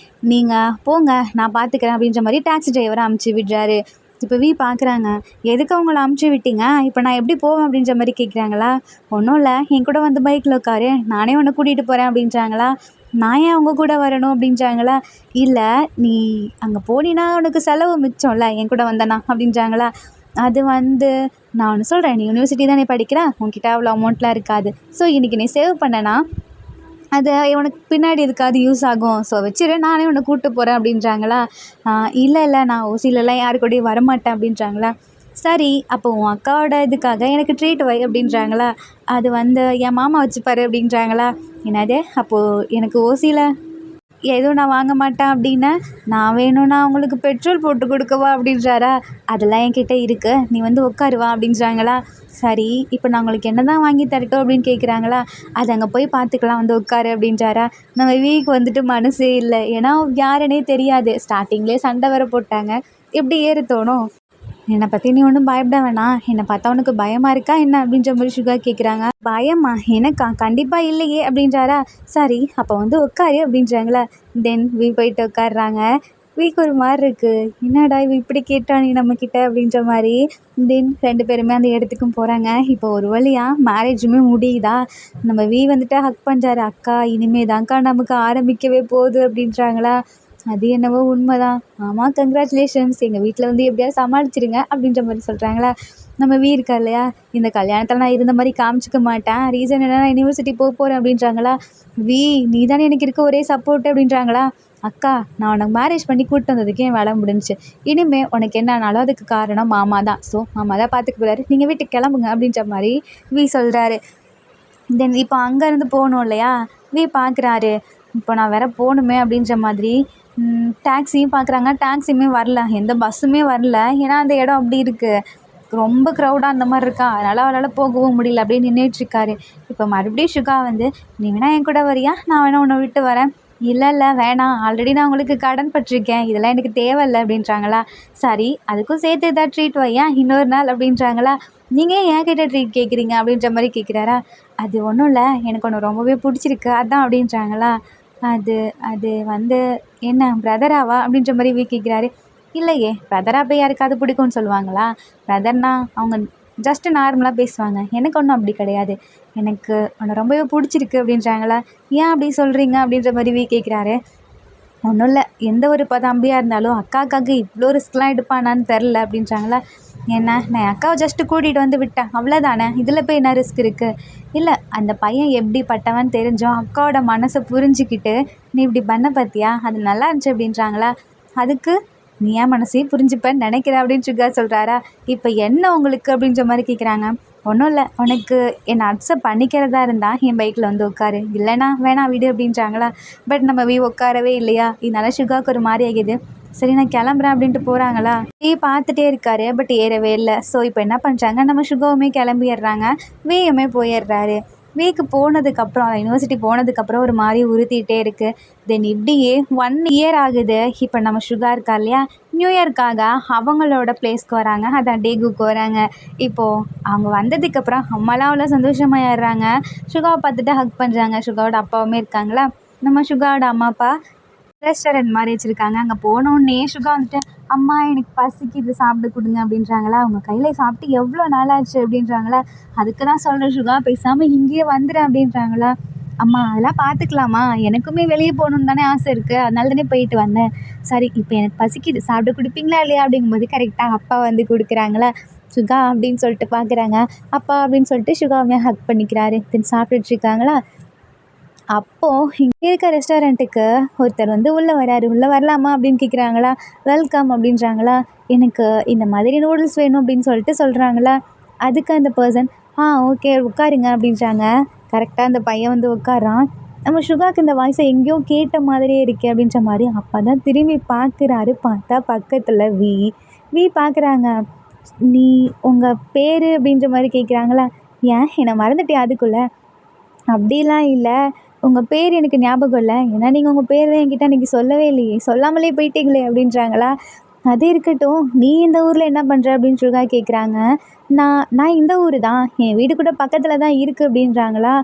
நீங்கள் போங்க நான் பார்த்துக்கிறேன் அப்படின்ற மாதிரி டாக்ஸி டிரைவரை அமுச்சு விடுறாரு. இப்போ பார்க்குறாங்க, எதுக்கு அவங்கள அமுச்சு விட்டீங்க, இப்போ நான் எப்படி போவேன் அப்படின்ற மாதிரி கேட்குறாங்களா. ஒன்றும் இல்லை, என் கூட வந்து பைக்கில் உட்காரு, நானே உன்னை கூட்டிகிட்டு போகிறேன் அப்படின்றாங்களா. நான் ஏன் அவங்க கூட வரணும் அப்படின்றாங்களா. இல்லை நீ அங்கே போனீன்னா உனக்கு செலவு மிச்சம்ல என் கூட வந்தனா அப்படின்றாங்களா. அது வந்து நான் ஒன்று சொல்கிறேன், நீ யூனிவர்சிட்டி தானே படிக்கிற, உன்கிட்ட அவ்வளோ அமௌண்ட்லாம் இருக்காது, ஸோ இன்றைக்கி நீ சேவ் பண்ணனா அது உனக்கு பின்னாடி எதுக்காவது யூஸ் ஆகும், ஸோ வச்சிரு, நானே உன்னை கூப்பிட்டு போகிறேன் அப்படின்றாங்களா. இல்லை இல்லை, நான் ஓசிலெலாம் யாரு கூடயும் வரமாட்டேன் அப்படின்றாங்களா. சரி, அப்போ உன் அக்காவோட இதுக்காக எனக்கு ட்ரீட் வை அப்படின்றாங்களா. அது என் மாமா வச்சுப்பாரு அப்படின்றாங்களா. என்னது, அப்போது எனக்கு ஓசியில் எதுவும் நான் வாங்க மாட்டேன் அப்படின்னா, நான் வேணும்னா அவங்களுக்கு பெட்ரோல் போட்டு கொடுக்கவா அப்படின்றாரா. அதெல்லாம் என்கிட்ட இருக்குது, நீ உட்காருவா அப்படின்றாங்களா. சரி, இப்போ நான் உங்களுக்கு என்ன தான் வாங்கி தரட்டும் அப்படின்னு கேட்குறாங்களா. அது அங்கே போய் பார்த்துக்கலாம், உட்காரு அப்படின்றாரா. நம்ம வீக்கு மனசே இல்லை, ஏன்னா யாருன்னே தெரியாது. ஸ்டார்டிங்லேயே சண்டை வர போட்டாங்க, எப்படி ஏற தோணும். என்னை பற்றி நீ ஒன்றும் பயப்பட வேணாம், என்னை பார்த்தா உனக்கு பயமாக இருக்கா என்ன அப்படின்ற மாதிரி சுகா கேட்குறாங்க. பயமா எனக்கா, கண்டிப்பாக இல்லையே அப்படின்றாரா. சரி, அப்போ உட்காரு அப்படின்றாங்களா. தென் போயிட்டு உட்காடுறாங்க. வீக்கு ஒரு மாதிரி இருக்குது, என்னடா இவ இப்படி கேட்டா நீ நம்மக்கிட்ட அப்படின்ற மாதிரி. தென் 2 பேருமே அந்த இடத்துக்கும் போகிறாங்க. இப்போ ஒரு வழியாக மேரேஜுமே முடியுதா. நம்ம ஹக் பண்ணுறாரு. அக்கா இனிமே தான்க்கா நமக்கு ஆரம்பிக்கவே போகுது அப்படின்றாங்களா. அது என்னவோ உண்மைதான். ஆமாம், கங்க்ராச்சுலேஷன்ஸ், எங்கள் வீட்டில் எப்படியாவது சமாளிச்சிடுங்க அப்படின்ற மாதிரி சொல்கிறாங்களா. நம்ம இருக்கா இல்லையா, இந்த கல்யாணத்தில் நான் இருந்த மாதிரி காமிச்சிக்க மாட்டேன், ரீசன் என்னன்னா நான் யூனிவர்சிட்டி போகிறேன் அப்படின்றாங்களா. நீ தானே எனக்கு இருக்க ஒரே சப்போர்ட் அப்படின்றாங்களா. அக்கா, நான் உனக்கு மேரேஜ் பண்ணி கூப்பிட்டு வந்ததுக்கே என் வேலை முடிஞ்சிச்சு, இனிமேல் உனக்கு என்னன்னாலும் அதுக்கு காரணம் மாமா தான், ஸோ மாமா தான் பார்த்துக்க போகிறாரு, நீங்கள் வீட்டுக்கு கிளம்புங்க அப்படின்ற மாதிரி சொல்கிறாரு. தென் இப்போ அங்கேருந்து போகணும் இல்லையா, பார்க்குறாரு. இப்போ நான் வேறு போகணுமே அப்படின்ற மாதிரி டாக்ஸியும் பார்க்குறாங்க. டாக்ஸியுமே வரல, எந்த பஸ்ஸுமே வரல. ஏன்னா அந்த இடம் அப்படி இருக்குது, ரொம்ப க்ரௌடாக அந்த மாதிரி இருக்கா, அதனால் அவரால் போகவும் முடியல, அப்படியே நின்றுட்டுருக்காரு. இப்போ மறுபடியும் சுகா நீ வேணா என் கூட வரியா, நான் வேணா உன்னை விட்டு வரேன். இல்லை இல்லை வேணாம், ஆல்ரெடி நான் உங்களுக்கு கடன் பட்டிருக்கேன், இதெல்லாம் எனக்கு தேவையில்லை அப்படின்றாங்களா. சரி, அதுக்கும் சேர்த்து ஏதாவது ட்ரீட் வையா இன்னொரு நாள் அப்படின்றாங்களா. நீங்கள் ஏன் என்கிட்ட ட்ரீட் கேட்குறீங்க அப்படின்ற மாதிரி கேட்குறாரா. அது ஒன்றும் இல்லை, எனக்கு ஒன்று ரொம்பவே பிடிச்சிருக்கு அதான் அப்படின்றாங்களா. அது அது என்ன பிரதராவா அப்படின்ற மாதிரி கேட்குறாரு. இல்லையே, பிரதரா போய் யாருக்காவது பிடிக்கும்னு சொல்லுவாங்களா. பிரதர்னா அவங்க ஜஸ்ட்டு நார்மலாக பேசுவாங்க, எனக்கு ஒன்றும் அப்படி கிடையாது, எனக்கு உன்னை ரொம்பவே பிடிச்சிருக்கு அப்படின்றாங்களா. ஏன் அப்படி சொல்கிறீங்க அப்படின்ற மாதிரி கேட்குறாரு. ஒன்றும் இல்லை, எந்த ஒரு தம்பியாக இருந்தாலும் அக்காக்காக இவ்வளோ ரிஸ்க்லாம் எடுப்பானான்னு தெரில அப்படின்றாங்களா. என்ன, நான் அக்காவை ஜஸ்ட்டு கூட்டிகிட்டு விட்டேன், அவ்வளோதானே, இதில் போய் என்ன ரிஸ்க் இருக்குது. இல்லை, அந்த பையன் எப்படிப்பட்டவன் தெரிஞ்சோம் அக்காவோட மனசை புரிஞ்சுக்கிட்டு நீ இப்படி பண்ண பார்த்தியா, அது நல்லா இருந்துச்சு அப்படின்றாங்களா. அதுக்கு நீ ஏன் மனசையும் புரிஞ்சுப்பேன்னு நினைக்கிற அப்படின்னு சுகா சொல்கிறாரா. இப்போ என்ன உங்களுக்கு அப்படின்ற மாதிரி கேட்குறாங்க. ஒன்றும் இல்லை, உனக்கு என்னை அக்செப்ட் பண்ணிக்கிறதா இருந்தால் என் பைக்கில் உட்காரு, இல்லைனா வேணாம் விடு அப்படின்றாங்களா. பட் நம்ம உட்காரவே இல்லையா, இதனால சுகாவுக்கு ஒரு மாதிரி ஆகிடுது. சரி, நான் கிளம்புறேன் அப்படின்ட்டு போகிறாங்களா. பார்த்துட்டே இருக்காரு, பட் ஏறவே இல்லை. ஸோ இப்போ என்ன பண்ணுறாங்க, நம்ம சுகாவுமே கிளம்பிடுறாங்க, வீயுமே போயிடுறாரு. வீக்கு போனதுக்கப்புறம், யூனிவர்சிட்டி போனதுக்கப்புறம் ஒரு மாதிரி உறுத்திட்டே இருக்குது. தென் இப்படியே 1 இயர் ஆகுது. இப்போ நம்ம சுகா இருக்கா இல்லையா, நியூ இயர்க்காக அவங்களோட பிளேஸ்க்கு வராங்க, அதான் டேகுக்கு வராங்க. இப்போது அவங்க வந்ததுக்கப்புறம் அம்மாலாம் அவ்வளோ சந்தோஷமாயிடுறாங்க. சுகாவை பார்த்துட்டு ஹக் பண்ணுறாங்க. சுகாவோட அப்பாவுமே இருக்காங்களா. நம்ம சுகாவோட அம்மா அப்பா ரெஸ்டாரண்ட் மாதிரி வச்சுருக்காங்க. அங்கே போனோடனே சுகா அம்மா எனக்கு பசிக்குது, சாப்பிட கொடுங்க அப்படின்றாங்களா. அவங்க கையில் சாப்பிட்டு எவ்வளோ நாளாச்சு அப்படின்றாங்களா. அதுக்கு தான் சொல்கிறேன் சுகா, பேசாமல் இங்கேயே வந்துடுறேன் அப்படின்றாங்களா. அம்மா அதெல்லாம் பார்த்துக்கலாமா, எனக்குமே வெளியே போகணுன்னு தானே ஆசை இருக்குது, அதனால தானே போயிட்டு வந்தேன். சரி, இப்போ எனக்கு பசிக்குது, சாப்பிட கொடுப்பீங்களா இல்லையா அப்படிங்கும்போது கரெக்டாக அப்பா கொடுக்குறாங்களா. சுகா அப்படின்னு சொல்லிட்டு பார்க்குறாங்க. அப்பா அப்படின்னு சொல்லிட்டு சுகாவுமே ஹக் பண்ணிக்கிறாரு. தென் சாப்பிட்டுட்ருக்காங்களா. அப்போது இங்கே இருக்க ரெஸ்டாரண்ட்டுக்கு ஒருத்தர் உள்ளே வராரு. உள்ளே வரலாமா அப்படின்னு கேட்குறாங்களா. வெல்கம் அப்படின்றாங்களா. எனக்கு இந்த மாதிரி நூடுல்ஸ் வேணும் அப்படின்னு சொல்லிட்டு சொல்கிறாங்களா. அதுக்கு அந்த பர்சன் ஓகே உட்காருங்க அப்படின்றாங்க. கரெக்டாக அந்த பையன் உட்காரான். நம்ம சுகாக்கு இந்த வாய்ஸை எங்கேயோ கேட்ட மாதிரியே இருக்கே அப்படின்ற மாதிரி அப்போ தான் திரும்பி பார்க்குறாரு. பார்த்தா பக்கத்தில் பார்க்குறாங்க. நீ உங்கள் பேர் அப்படின்ற மாதிரி கேட்குறாங்களா. ஏன் என்னை மறந்துட்டே அதுக்குள்ளே. அப்படிலாம் இல்லை, உங்கள் பேர் எனக்கு ஞாபகம் இல்லை, ஏன்னா நீங்கள் உங்கள் பேர் தான் என்கிட்ட அன்றைக்கி சொல்லவே இல்லையே, சொல்லாமலே போயிட்டீங்களே அப்படின்றாங்களா. அது இருக்கட்டும், நீ இந்த ஊரில் என்ன பண்ணுற அப்படின்னு சுகா கேட்குறாங்க. நான் இந்த ஊர் தான், என் வீடு கூட பக்கத்தில் தான் இருக்குது அப்படின்றாங்களா.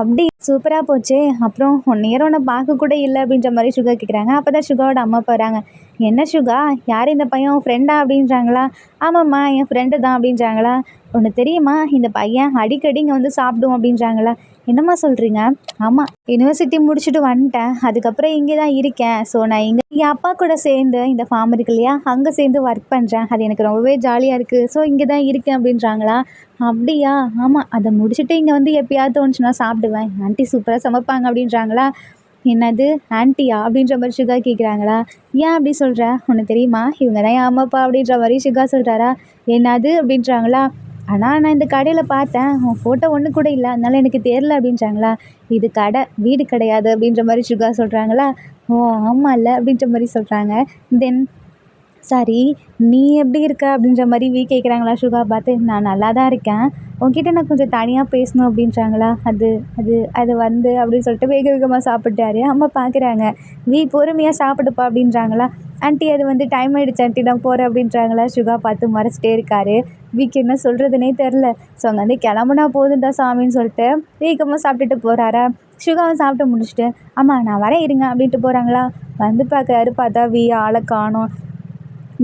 அப்படி சூப்பராக போச்சே, அப்புறம் 1 இயர் உன்னை பார்க்க கூட இல்லை அப்படின்ற மாதிரி சுகா கேட்குறாங்க. அப்போ தான் சுகாவோட அம்மா அப்பா வராங்க. என்ன சுகா, யார் இந்த பையன் உன் ஃப்ரெண்டா அப்படின்றாங்களா? ஆமாம்மா என் ஃப்ரெண்டு தான் அப்படின்றாங்களா? ஒன்று தெரியுமா, இந்த பையன் அடிக்கடி இங்கே வந்து சாப்பிடுவோம் அப்படின்றாங்களா? என்னம்மா சொல்கிறீங்க? ஆமாம், யூனிவர்சிட்டி முடிச்சுட்டு வந்துட்டேன், அதுக்கப்புறம் இங்கே தான் இருக்கேன். ஸோ நான் இங்கே என் அப்பா கூட சேர்ந்து இந்த ஃபார்ம் இருக்கு இல்லையா, அங்கே சேர்ந்து ஒர்க் பண்ணுறேன். அது எனக்கு ரொம்பவே ஜாலியாக இருக்குது. ஸோ இங்கே தான் இருக்கேன் அப்படின்றாங்களா? அப்படியா? ஆமாம், அதை முடிச்சுட்டு இங்கே வந்து எப்பயாவது தோணுச்சுன்னா சாப்பிடுவேன். ஆன்ட்டி சூப்பராக சமைப்பாங்க அப்படின்றாங்களா? என்னது ஆன்ட்டியா அப்படின்ற மாதிரி சுகா கேட்குறாங்களா? ஏன் அப்படி சொல்கிற? ஒன்று தெரியுமா, இவங்க தான் என் அம்மா அப்பா அப்படின்ற மாதிரி சுகா சொல்கிறாரா? என்னது அப்படின்றாங்களா? ஆனால் நான் இந்த கடையில் பார்த்தேன், உன் ஃபோட்டோ ஒன்று கூட இல்லை, அதனால எனக்கு தெரில அப்படின்றாங்களா? இது கடை, வீடு கிடையாது அப்படின்ற மாதிரி சுகா சொல்கிறாங்களா? ஓ ஆமாம்ல அப்படின்ற மாதிரி சொல்கிறாங்க. தென் சரி, நீ எப்படி இருக்க அப்படின்ற மாதிரி கேட்குறாங்களா சுகா பார்த்து? நான் நல்லா தான் இருக்கேன், உன்கிட்ட நான் கொஞ்சம் தனியாக பேசணும் அப்படின்றாங்களா? அது அது அது வந்து அப்படின்னு சொல்லிட்டு வேக வேகமாக சாப்பிட்டாரு. அம்மா பார்க்குறாங்க. பொறுமையாக சாப்பிடுப்பா அப்படின்றாங்களா? ஆன்ட்டி அது வந்து டைம் ஆகிடுச்சு ஆன்ட்டி, நான் போகிறேன் அப்படின்றாங்களா? சுகா பார்த்து மறைச்சிட்டே இருக்காரு. என்ன சொல்கிறதுனே தெரில. ஸோ அங்கே வந்து கிளம்புனா போதுண்டா சாமின்னு சொல்லிட்டு வேகமாக சாப்பிட்டுட்டு போகிறாரா? சுகாவை சாப்பிட்டு முடிச்சுட்டு அம்மா நான் வரேன் இருங்க அப்படின்ட்டு போகிறாங்களா? வந்து பார்க்குறாரு, பார்த்தா ஆளை காணோம்.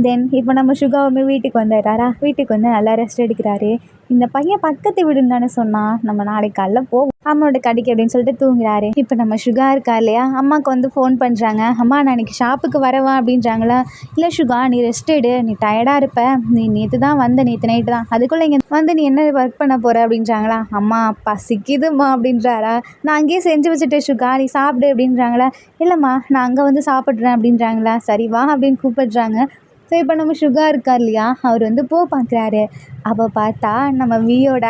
தென் இப்போ நம்ம சுகாவுமே வீட்டுக்கு வந்துடுறாரா? வீட்டுக்கு வந்து நல்லா ரெஸ்ட் எடுக்கிறாரு. இந்த பையன் பக்கத்து வீடுன்னு தானே சொன்னான், நம்ம நாளைக்கு காலைல போவோம் அம்மாவோட கடைக்கு அப்படின்னு சொல்லிட்டு தூங்குறாரு. இப்போ நம்ம சுகா இருக்கா இல்லையா, அம்மாவுக்கு வந்து ஃபோன் பண்ணுறாங்க. அம்மா நான் இன்னைக்கு ஷாப்புக்கு வரவா அப்படின்றாங்களா? இல்லை சுகா, நீ ரெஸ்ட் எடு, நீ டயர்டாக இருப்ப, நீ நேற்று தான் வந்த, நேற்று நைட்டு தான், அதுக்குள்ளே இங்கே வந்து நீ என்ன ஒர்க் பண்ண போகிற அப்படின்றாங்களா? அம்மா பசிக்குதும்மா அப்படின்றாரா? நான் அங்கேயே செஞ்சு வச்சுட்டேன் சுகா, நீ சாப்பிடு அப்படின்றாங்களா? இல்லைம்மா நான் அங்கே வந்து சாப்பிட்றேன் அப்படின்றாங்களா? சரி வா அப்படின்னு கூப்பிடுறாங்க. ஸோ இப்போ நம்ம சுகா இருக்கார் இல்லையா, அவர் வந்து பார்க்குறாரு. அப்போ பார்த்தா நம்ம வியோட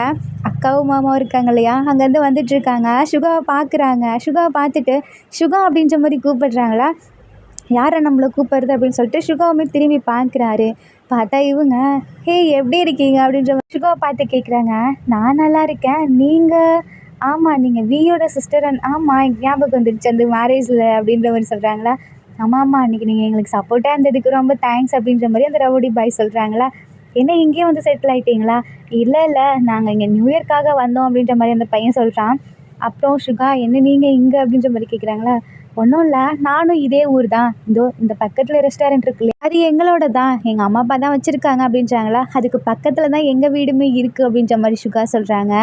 அக்காவும் மாமாவும் இருக்காங்க இல்லையா, அங்கேருந்து வந்துட்டுருக்காங்க. சுகாவை பார்க்குறாங்க. சுகாவை பார்த்துட்டு சுகா அப்படின்ற மாதிரி கூப்பிடுறாங்களா? யாரை நம்மளை கூப்பிடுறது அப்படின்னு சொல்லிட்டு சுகாவுமே திரும்பி பார்க்குறாரு. பார்த்தா இவங்க, ஹே எப்படி இருக்கீங்க அப்படின்ற மாதிரி சுகாவை பார்த்து கேட்குறாங்க. நான் நல்லா இருக்கேன், நீங்கள்? ஆமாம் நீங்கள் வியோட சிஸ்டர். ஆமாம் எனக்கு ஞாபகம் வந்துடுச்சு அந்த மேரேஜில் அப்படின்ற மாதிரி சொல்கிறாங்களா? ஆமாம்மா அன்றைக்கி நீங்கள் எங்களுக்கு சப்போர்ட்டாக இருந்ததுக்கு ரொம்ப தேங்க்ஸ் அப்படின்ற மாதிரி அந்த ரவுடி பாய் சொல்கிறாங்களா? என்ன இங்கேயே வந்து செட்டில் ஆகிட்டீங்களா? இல்லை இல்லை, நாங்கள் இங்கே நியூ இயர்க்காக வந்தோம் அப்படின்ற மாதிரி அந்த பையன் சொல்கிறான். அப்புறம் சுகா, என்ன நீங்கள் இங்கே அப்படின்ற மாதிரி கேட்குறாங்களா? ஒன்றும் இல்லை, நானும் இதே ஊர் தான், இந்த பக்கத்தில் ரெஸ்டாரண்ட் இருக்கு இல்லையா, அது எங்களோட தான், எங்கள் அம்மா அப்பா தான் வச்சுருக்காங்க அப்படின்றாங்களா? அதுக்கு பக்கத்தில் தான் எங்கள் வீடுமே இருக்குது அப்படின்ற மாதிரி சுகா சொல்கிறாங்க.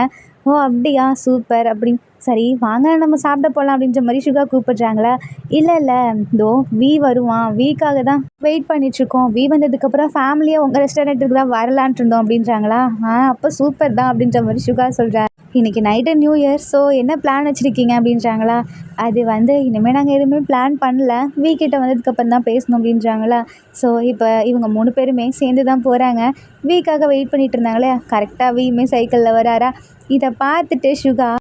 ஓ அப்படியா, சூப்பர் அப்படின்னு. சரி வாங்க நம்ம சாப்பிட போகலாம் அப்படின்ற மாதிரி சுகா கூப்பிடுறாங்களா? இல்லை இல்லை, வருவான், வீக்காக தான் வெயிட் பண்ணிகிட்ருக்கோம், வந்ததுக்கப்புறம் ஃபேமிலியாக உங்கள் ரெஸ்டாரண்ட்டுக்கு தான் வரலான்ட்டு இருந்தோம் அப்படின்றாங்களா? அப்போ சூப்பர் தான் அப்படின்ற மாதிரி சுகா சொல்கிறார். இன்றைக்கி நைட்டு நியூ இயர், ஸோ என்ன பிளான் வச்சுருக்கீங்க அப்படின்றாங்களா? அது வந்து இனிமேல் நாங்கள் எதுவுமே பிளான் பண்ணல, கிட்ட வந்ததுக்கப்புறம் தான் பேசணும் அப்படின்றாங்களா? ஸோ இப்போ இவங்க 3 பேருமே சேர்ந்து தான் போகிறாங்க. வீக்காக வெயிட் பண்ணிகிட்டு இருந்தாங்களே, கரெக்டாக வீயுமே சைக்கிளில் வராரா? இதை பார்த்துட்டு சுகா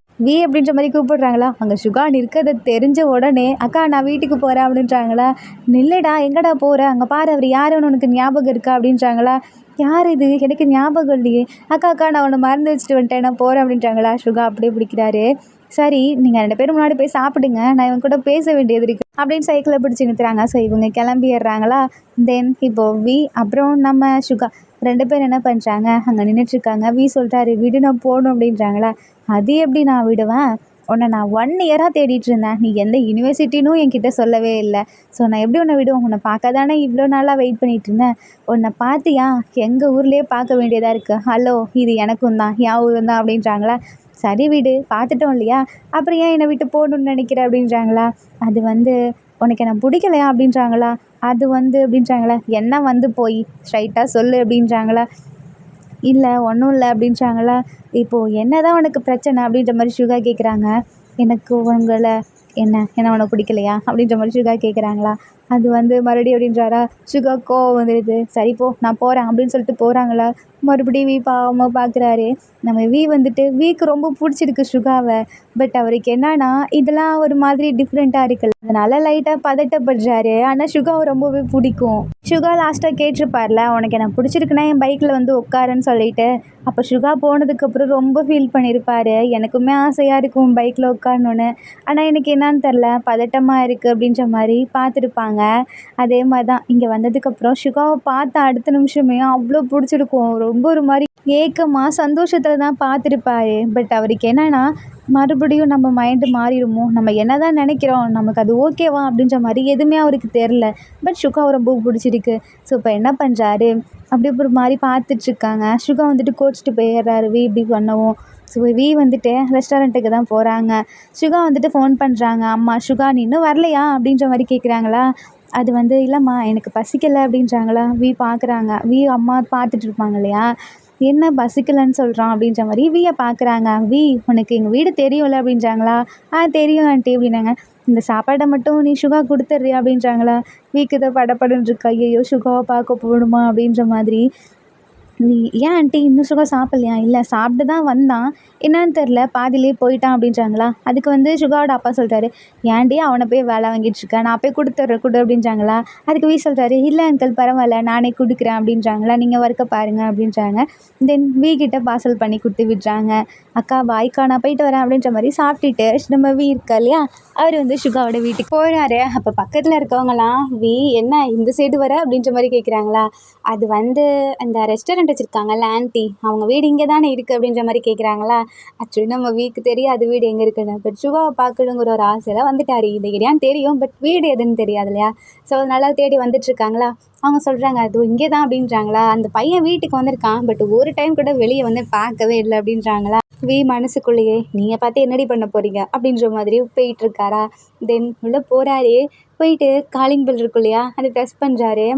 அப்படின்ற மாதிரி கூப்பிடுறாங்களா? அங்கே சுகா நிற்கிறத தெரிஞ்ச உடனே அக்கா நான் வீட்டுக்கு போகிறேன் அப்படின்றாங்களா? நில்லுடா, எங்கடா போகிற, அங்கே பாரு அவர் யாருன்னு உனக்கு ஞாபகம் இருக்கா அப்படின்றாங்களா? யார் இது, எனக்கு ஞாபகம் இல்லையே. அக்கா அக்கா நான் உன்னை மறந்து வச்சுட்டு வந்துட்டேன், நான் போகிறேன் அப்படின்றாங்களா? சுகா அப்படியே பிடிக்கிறாரு. சரி நீங்கள் 2 பேரும் முன்னாடி போய் சாப்பிடுங்க, நான் இவங்க கூட பேச வேண்டியது இருக்குது அப்படின்னு சைக்கிளை பிடிச்சி நிறுத்துறாங்க. ஸோ இவங்க கிளம்பிடுறாங்களா? தென் இப்போது அப்புறம் நம்ம சுகா 2 பேர் என்ன பண்ணுறாங்க, அங்கே நின்றுட்டுருக்காங்க. சொல்கிறாரு, விடு நான் போகணும் அப்படின்றாங்களா? அது எப்படி நான் விடுவேன், உன்னை நான் 1 இயராக தேடிட்டு இருந்தேன், நீ எந்த யூனிவர்சிட்டினும் என்கிட்ட சொல்லவே இல்லை, ஸோ நான் எப்படி உன்னை விடுவேன், உன்னை பார்க்க தானே இவ்வளோ நாளாக வெயிட் பண்ணிகிட்டு இருந்தேன், உன்னை பார்த்தியா, எங்கள் ஊர்லேயே பார்க்க வேண்டியதாக இருக்குது, ஹலோ இது எனக்கும் தான், என் ஊரும் தான் அப்படின்றாங்களா? சரி விடு, பார்த்துட்டோம் இல்லையா, அப்புறம் ஏன் என்னை விட்டு போகணுன்னு நினைக்கிற அப்படின்றாங்களா? அது வந்து உனக்கு என்ன பிடிக்கலையா அப்படின்றாங்களா? அது வந்து அப்படின்றாங்களா? என்ன வந்து போய் ஸ்ட்ரைட்டாக சொல்லு அப்படின்றாங்களா? இல்லை ஒன்றும் இல்லை அப்படின்றாங்களா? இப்போது என்ன தான் உனக்கு பிரச்சனை அப்படின்ற மாதிரி சுகா கேட்குறாங்க. எனக்கு உங்களை என்ன உனக்கு பிடிக்கலையா அப்படின்ற மாதிரி சுகா கேட்குறாங்களா? அது வந்து மறுபடியும் அப்படின்றாரா? சுகா கோவம் வந்துடுது. சரி போ நான் போகிறேன் அப்படின்னு சொல்லிட்டு போகிறாங்களா? மறுபடியும் பாவமாக பார்க்குறாரு. நம்ம வந்துட்டு ரொம்ப பிடிச்சிருக்கு சுகாவை. பட் அவருக்கு என்னன்னா இதெல்லாம் ஒரு மாதிரி டிஃப்ரெண்ட்டாக இருக்குல்ல, அதனால் லைட்டாக பதட்டப்படுறாரு. ஆனால் சுகாவை ரொம்பவே பிடிக்கும். சுகா லாஸ்ட்டாக கேட்டிருப்பார்ல, உனக்கு என்ன பிடிச்சிருக்குன்னா என் பைக்கில் வந்து உட்காருன்னு சொல்லிட்டு. அப்போ சுகா போனதுக்கப்புறம் ரொம்ப ஃபீல் பண்ணியிருப்பார். எனக்குமே ஆசையாக இருக்கும் பைக்கில் உட்காரணுன்னு, ஆனால் எனக்கு என்னான்னு தெரில, பதட்டமாக இருக்குது அப்படின்ற மாதிரி பார்த்துருப்பாங்க. இருப்பாங்க. அதே மாதிரி தான் இங்கே வந்ததுக்கப்புறம் சுகாவை பார்த்த அடுத்த நிமிஷமே அவ்வளோ பிடிச்சிருக்கும். ரொம்ப ஒரு மாதிரி ஏக்கமாக சந்தோஷத்தில் தான் பார்த்துருப்பாரு. பட் அவருக்கு என்னென்னா மறுபடியும் நம்ம மைண்டு மாறிடுமோ, நம்ம என்ன தான் நினைக்கிறோம், நமக்கு அது ஓகேவா அப்படின்ற மாதிரி எதுவுமே அவருக்கு தெரில. பட் சுகாவை ரொம்ப பிடிச்சிருக்கு. ஸோ இப்போ என்ன பண்ணுறாரு, அப்படி ஒரு மாதிரி பார்த்துட்ருக்காங்க. சுகா வந்துட்டு கோச்சிட்டு போயிடுறாரு வி இப்படி பண்ணவும். ஸோ வி வந்துட்டு ரெஸ்டாரண்ட்டுக்கு தான் போகிறாங்க. சுகா வந்துட்டு ஃபோன் பண்ணுறாங்க. அம்மா சுகா நீ இன்னும் வரலையா அப்படின்ற மாதிரி கேட்குறாங்களா. அது வந்து இல்லைம்மா எனக்கு பசிக்கலை அப்படின்றாங்களா. வி பார்க்குறாங்க. வி அம்மா பார்த்துட்டு இருப்பாங்க இல்லையா, என்ன பசிக்கலைன்னு சொல்கிறான் அப்படின்ற மாதிரி வியை பார்க்குறாங்க. வி உனக்கு எங்கள் வீடு தெரியும்ல அப்படின்றாங்களா. தெரியும் ஆண்டி அப்படின்னாங்க. இந்த சாப்பாடை மட்டும் நீ சுகா கொடுத்துட்றியா அப்படின்றாங்களா. வீக்கு தான் படப்படன்னு இருக்கா. ஐயோ சுகாவை பார்க்க போகணுமா அப்படின்ற மாதிரி. நீ ஏன் ஆண்டி இன்னும் சுகா சாப்பிட்லையா. இல்லை சாப்பிட்டு தான் வந்தான், என்னன்னு தெரில பாதியிலே போயிட்டான் அப்படின்றாங்களா. அதுக்கு வந்து சுகாவோட அப்பா சொல்கிறாரு, ஏன்டி அவனை போய் வேலை வாங்கிட்டுருக்கேன், நான் போய் கொடுத்துட்றேன் கொடு அப்படின்றாங்களா. அதுக்கு வி சொல்கிறாரு, இல்லை அங்கிள் பரவாயில்ல நானே கொடுக்குறேன் அப்படின்றாங்களா. நீங்கள் வறுக்க பாருங்கள் அப்படின்றாங்க. தென் வி கிட்ட பார்சல் பண்ணி கொடுத்து விடுறாங்க. அக்கா பாய்க்கா நான் போயிட்டு வரேன் அப்படின்ற மாதிரி சாப்பிட்டுட்டு நம்ம வி இருக்கா இல்லையா, அவர் வந்து சுகாவோட வீட்டுக்கு போகிறாரு. அப்போ பக்கத்தில் இருக்கவங்களாம் வி என்ன இந்த சைடு வர அப்படின்ற மாதிரி கேட்குறாங்களா. அது வந்து அந்த ரெஸ்டாரண்ட் வச்சுருக்காங்கல்ல ஆண்டி, அவங்க வீடு இங்கே தானே இருக்குது அப்படின்ற மாதிரி கேட்குறாங்களா. ஆக்சுவலி நம்ம வீட்டுக்கு தெரியாது வீடு எங்கே இருக்குன்னு. பட் சுகாவை பார்க்கணுங்கிற ஒரு ஆசையில் வந்துட்டார். இந்த ஏரியான்னு தெரியும், பட் வீடு எதுன்னு தெரியாது இல்லையா. ஸோ அதனால தேடி வந்துட்டுருக்காங்களா. அவங்க சொல்கிறாங்க அது இங்கே தான் அப்படின்றாங்களா. அந்த பையன் வீட்டுக்கு வந்திருக்கான், பட் ஒரு டைம் கூட வெளியே வந்து பார்க்கவே இல்லை அப்படின்றாங்களா. வி மனசுக்குள்ளேயே நீங்கள் பார்த்து என்னடி பண்ண போகிறீங்க அப்படின்ற மாதிரி போயிட்டுருக்காரா. தென் உள்ளே போகிறாரு. போயிட்டு காலிங் பெல் இருக்கும் இல்லையா, அதை ப்ரெஸ் பண்ணுறாரு.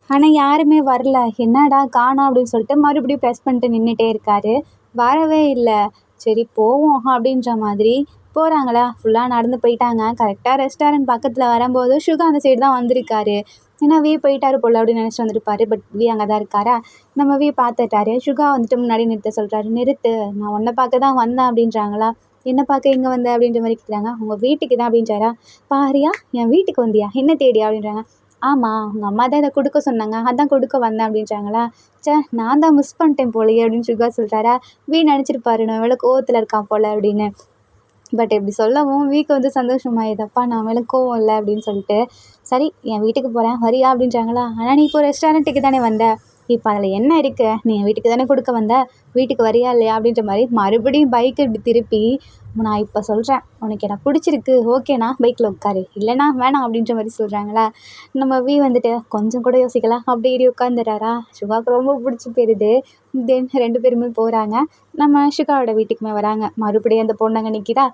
ஆனால் யாருமே வரல. என்னடா காணோம் அப்படின்னு சொல்லிட்டு மறுபடியும் ப்ரெஸ் பண்ணிட்டு நின்றுட்டே இருக்காரு. வரவே இல்லை. சரி போவோம் அப்படின்ற மாதிரி போகிறாங்களா. ஃபுல்லாக நடந்து போயிட்டாங்க. கரெக்டாக ரெஸ்டாரண்ட் பக்கத்தில் வரும்போது சுகா அந்த சைடு தான் வந்திருக்காரு. ஏன்னா வி போயிட்டாரு போல் அப்படின்னு நினச்சிட்டு வந்துருப்பாரு. பட் வி அங்கே தான் இருக்காரா. நம்ம வி பார்த்துட்டாரு. சுகா வந்துட்டு முன்னாடி நிறுத்த சொல்கிறாரு. நிறுத்து, நான் உன்னை பார்க்க தான் வந்தேன் அப்படின்றாங்களா. என்ன பார்க்க எங்கே வந்த அப்படின்ற மாதிரி கேட்குறாங்க. உங்கள் வீட்டுக்கு தான் அப்படின்றாரா. பாரியா என் வீட்டுக்கு வந்தியா, என்ன தேடியா அப்படின்றாங்க. ஆமாம் உங்கள் அம்மா தான் இதை கொடுக்க சொன்னாங்க, அதான் கொடுக்க வந்தேன் அப்படின்றாங்களா. நான் தான் மிஸ் பண்ணிட்டேன் போலையே அப்படின்னு சுகா சொல்கிறாரா. வி நினச்சிருப்பாரு நான் எவ்வளோ கோவத்தில் இருக்கான் போல் அப்படின்னு. பட் இப்படி சொல்லவும் வீக்கு வந்து சந்தோஷமாயிதப்பா நான் மேலே கோவம் இல்லை அப்படின்னு சொல்லிட்டு, சரி என் வீட்டுக்கு போகிறேன் வரியா அப்படின்றாங்களா. ஆனால் நீ இப்போ ரெஸ்டாரண்ட்டுக்கு தானே வந்த, இப்போ அதில் என்ன இருக்குது, நீ என் வீட்டுக்கு தானே கொடுக்க வந்த, வீட்டுக்கு வரியா இல்லையா அப்படின்ற மாதிரி மறுபடியும் பைக்கு இப்படி திருப்பி, நான் இப்போ சொல்கிறேன் உனக்கு என்ன பிடிச்சிருக்கு ஓகேண்ணா பைக்கில் உட்காரு, இல்லைனா வேணாம் அப்படின்ற மாதிரி சொல்கிறாங்களா. நம்ம வி வந்துட்டு கொஞ்சம் கூட யோசிக்கலாம் அப்படி ஏறி உட்காந்துறாரா. சுகாவுக்கு ரொம்ப பிடிச்சி போயிடுது. தென் 2 பேருமே போகிறாங்க. நம்ம சுகாவோட வீட்டுக்குமே வராங்க. மறுபடியும் அந்த பொண்ணு அங்கே நிற்கிதா.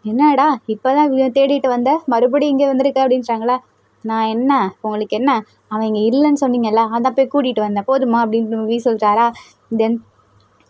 என்னடா இப்போ தான் தேடிட்டு வந்த, மறுபடியும் இங்கே வந்திருக்க அப்படின்றாங்களா. நான் என்ன உங்களுக்கு என்ன, அவன் இங்கே இல்லைன்னு சொன்னீங்கல்ல, அதான் போய் கூட்டிகிட்டு வந்தேன் போதுமா அப்படின்னு வி சொல்கிறாரா. தென்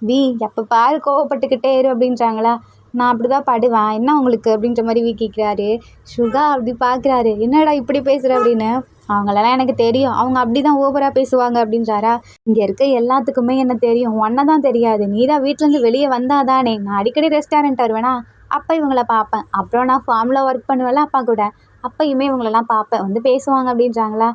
வி எப்போ பாரு கோவப்பட்டுக்கிட்டே இரு அப்படின்றாங்களா. நான் அப்படி தான் படுவேன், என்ன உங்களுக்கு அப்படின்ற மாதிரி வி கேட்குறாரு. சுகா அப்படி பார்க்குறாரு. என்னடா இப்படி பேசுகிற அப்படின்னு. அவங்களெல்லாம் எனக்கு தெரியும், அவங்க அப்படி தான் ஓவராக பேசுவாங்க அப்படின்றாரா. இங்கே இருக்க எல்லாத்துக்குமே என்ன தெரியும், ஒன்றை தான் தெரியாது. நீ தான் வீட்டிலேருந்து வெளியே வந்தால் தானே. நான் அடிக்கடி ரெஸ்டாரண்ட் வருவேனா, அப்போ இவங்கள பார்ப்பேன். அப்புறம் நான் ஃபார்மில் ஒர்க் பண்ணுவேன்ல அப்பா கூட, அப்போயுமே இவங்களெல்லாம் பார்ப்பேன், வந்து பேசுவாங்க அப்படின்றாங்களா.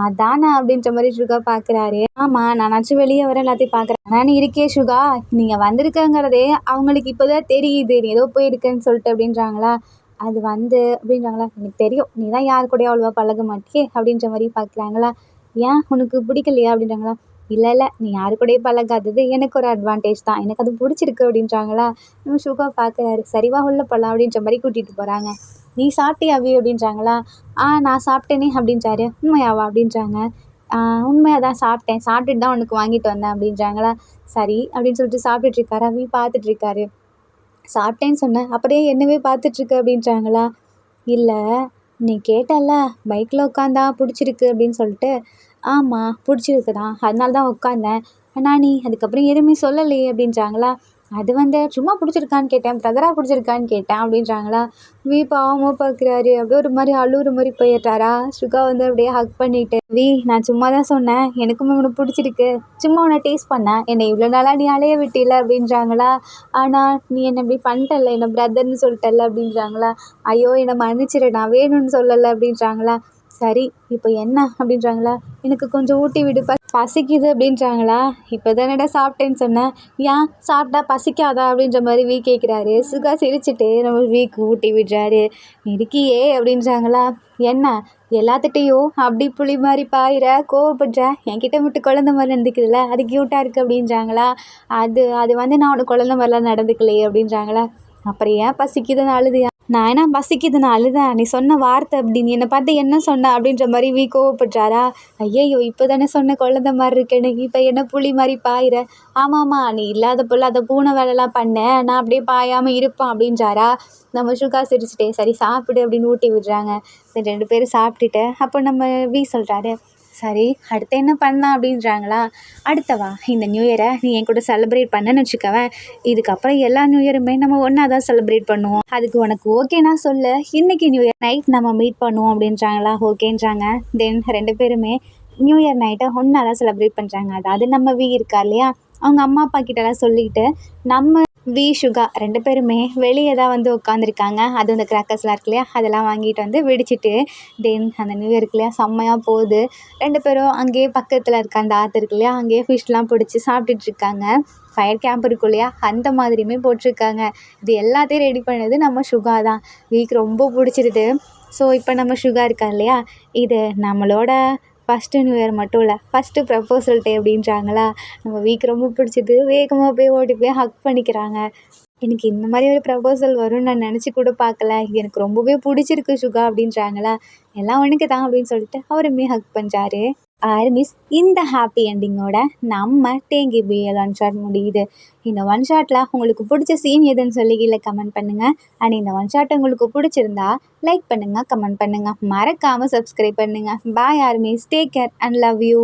அதானே அப்படின்ற மாதிரி சுகா பார்க்குறாரு. ஆமாம் நானாச்சும் வெளியே வர எல்லாத்தையும் பார்க்குறேன். ஆனால் நீ இருக்கே சுகா, நீங்கள் வந்திருக்கங்கிறதே அவங்களுக்கு இப்போ தான் தெரியுது, நீ ஏதோ போயிருக்கேன்னு சொல்லிட்டு அப்படின்றாங்களா. அது வந்து அப்படின்றாங்களா. எனக்கு தெரியும் நீ தான் யார் கூடயும் அவ்வளோவா பழக மாட்டியே அப்படின்ற மாதிரி பார்க்குறாங்களா. ஏன் உனக்கு பிடிக்கலையா அப்படின்றாங்களா. இல்லை நீ யாரு கூடயும் பழகாதது எனக்கு ஒரு அட்வான்டேஜ் தான், எனக்கு அது பிடிச்சிருக்கு அப்படின்றாங்களா. நம்ம சுகா பார்க்குறாரு. சரிவா உள்ள போகலாம் அப்படின்ற மாதிரி கூட்டிகிட்டு போகிறாங்க. நீ சாப்பிட்டியா அவி அப்படின்றாங்களா. நான் சாப்பிட்டேனே அப்படின்றாரு. உண்மையாவா அப்படின்றாங்க. உண்மையாக தான் சாப்பிட்டேன், சாப்பிட்டுட்டு தான் உனக்கு வாங்கிட்டு வந்தேன் அப்படின்றாங்களா. சரி அப்படின்னு சொல்லிட்டு சாப்பிட்டுட்ருக்காரு. அவி பார்த்துட்ருக்காரு. சாப்பிட்டேன்னு சொன்னேன், அப்படியே என்னவே பார்த்துட்ருக்க அப்படின்றாங்களா. இல்லை நீ கேட்டல்ல பைக்கில் உட்காந்தா பிடிச்சிருக்கு அப்படின்னு சொல்லிட்டு. ஆமாம் பிடிச்சிருக்கு தான், அதனால தான் உட்காந்தேன். ஆனால் நீ அதுக்கப்புறம் எதுவுமே சொல்லலையே அப்படின்றாங்களா. அது வந்து சும்மா பிடிச்சிருக்கான்னு கேட்டேன், பிரதராக பிடிச்சிருக்கான்னு கேட்டேன் அப்படின்றாங்களா. வி பாவமாக பார்க்குறாரு. அப்படியே ஒரு மாதிரி அழுகுற மாதிரி போயிட்டாரா. சுகா வந்து அப்படியே ஹக் பண்ணிட்டு, வி நான் சும்மா தான் சொன்னேன், எனக்குமே உனக்கு பிடிச்சிருக்கு, சும்மா உன்னை டேஸ்ட் பண்ணேன், என்னை இவ்வளோ நாளாக நீ அலைய விட்டில அப்படின்றாங்களா. ஆனால் நீ என்னை இப்படி பண்ணிட்டல, என்னை பிரதர்னு சொல்லிட்டல அப்படின்றாங்களா. ஐயோ என்னை மன்னிச்சிடு, நான் வேணும்னு சொல்லலை அப்படின்றாங்களா. சரி இப்போ என்ன அப்படின்றாங்களா, எனக்கு கொஞ்சம் ஊட்டி விடு பசிக்குது அப்படின்றாங்களா, இப்போ தானடா சாப்பிட்டேன்னு சொன்னேன், ஏன் சாப்பிட்டா பசிக்காதா அப்படின்ற மாதிரி வீ கேட்குறாரு. சுகா சிரிச்சுட்டு நம்ம வீக்கு ஊட்டி விடுறாரு. இருக்கியே அப்படின்றாங்களா, என்ன எல்லாத்துட்டையும் அப்படி புளி மாதிரி பாயிற கோவப்படுற, என்கிட்ட மட்டும் குழந்த மாதிரி நடந்துக்கிறல, அது க்யூட்டாக இருக்குது அப்படின்றாங்களா. அது அது வந்து நான் உனக்கு குழந்த மாதிரிலாம் நடந்துக்கலையே அப்படின்றாங்களா. அப்புறம் ஏன் பசிக்குதுன்னு அழுது, நான் என்ன பசிக்குதுன்னு அழுதேன், நீ சொன்ன வார்த்தை அப்படி, நீ என்னை பார்த்து என்ன சொன்ன அப்படின்ற மாதிரி வீ கோவப்படுறாரா. ஐயையோ இப்போ தானே சொன்ன குழந்த மாதிரி இருக்கேன்னு, இப்போ என்ன புலி மாதிரி பாயிற, ஆமாம்மா நீ இல்லாத பொல்லாத பூனை வேலைலாம் பண்ணேன், நான் அப்படியே பாயாமல் இருப்பேன் அப்படின்றாரா. நம்ம சுகா சிரிச்சுட்டே சரி சாப்பிடு அப்படின்னு ஊட்டி விடுறாங்க. 2 பேரும் சாப்பிட்டுட்டு அப்போ நம்ம வீ சொல்கிறாரு, சரி அடுத்து என்ன பண்ணலாம் அப்படின்றாங்களா. அடுத்தவா இந்த நியூ இயரை நீ என் கூட செலிப்ரேட் பண்ணன்னு வச்சுக்கவேன், இதுக்கப்புறம் எல்லா நியூ இயருமே நம்ம ஒன்றா தான் செலிப்ரேட் பண்ணுவோம், அதுக்கு உனக்கு ஓகேனா சொல்லு, இன்றைக்கி நியூ இயர் நைட் நம்ம மீட் பண்ணுவோம் அப்படின்றாங்களா. ஓகேன்றாங்க. தென் 2 பேருமே நியூ இயர் நைட்டை ஒன்றா தான் செலிப்ரேட் பண்ணுறாங்க. அதாவது நம்ம வீ இருக்கா இல்லையா, அவங்க அம்மா அப்பா கிட்டலாம் சொல்லிக்கிட்டு நம்ம வி சுகா 2 பேருமே வெளியே தான் வந்து உட்காந்துருக்காங்க. அது அந்த கிராக்கர்ஸ்லாம் இருக்கு இல்லையா, அதெல்லாம் வாங்கிட்டு வந்து வெடிச்சிட்டு தென் அந்த நியூ இயருக்கு இல்லையா செம்மையாக போகுது. 2 பேரும் அங்கேயே பக்கத்தில் இருக்க அந்த ஆற்று இருக்கு இல்லையா, அங்கேயே ஃபிஷ்லாம் பிடிச்சி சாப்பிட்டுட்ருக்காங்க. ஃபயர் கேம்ப் இருக்கும் இல்லையா, அந்த மாதிரியுமே போட்டிருக்காங்க. இது எல்லாத்தையும் ரெடி பண்ணது நம்ம சுகா தான். வீக்கு ரொம்ப பிடிச்சிருது. ஸோ இப்போ நம்ம சுகா இருக்கா இல்லையா, இது நம்மளோட ஃபஸ்ட்டு நியூ இயர் மட்டும் இல்லை, ஃபஸ்ட்டு ப்ரப்போசல் டே அப்படின்றாங்களா. நம்ம வீக்கு ரொம்ப பிடிச்சது, வேகமாக போய் ஓடி போய் ஹக் பண்ணிக்கிறாங்க. எனக்கு இந்த மாதிரி ஒரு ப்ரப்போசல் வரும்னு நான் நினச்சி கூட பார்க்கல, இது எனக்கு ரொம்பவே பிடிச்சிருக்கு சுகா அப்படின்றாங்களா. எல்லாம் உனக்கு தான் அப்படின்னு சொல்லிட்டு அவருமே ஹக் பண்ணுறாரு. ஆர்மிஸ் இந்த ஹாப்பி எண்டிங்கோட நம்ம டேங்கி பிஎல் ஒன் ஷாட் முடியுது. இந்த ஒன் ஷாட்டில் உங்களுக்கு பிடிச்ச சீன் எதுன்னு சொல்லி கீழே கமெண்ட் பண்ணுங்கள். அண்ட் இந்த ஒன் ஷாட் உங்களுக்கு பிடிச்சிருந்தா லைக் பண்ணுங்கள், கமெண்ட் பண்ணுங்கள், மறக்காமல் சப்ஸ்கிரைப் பண்ணுங்கள். Bye armies, take care and love you.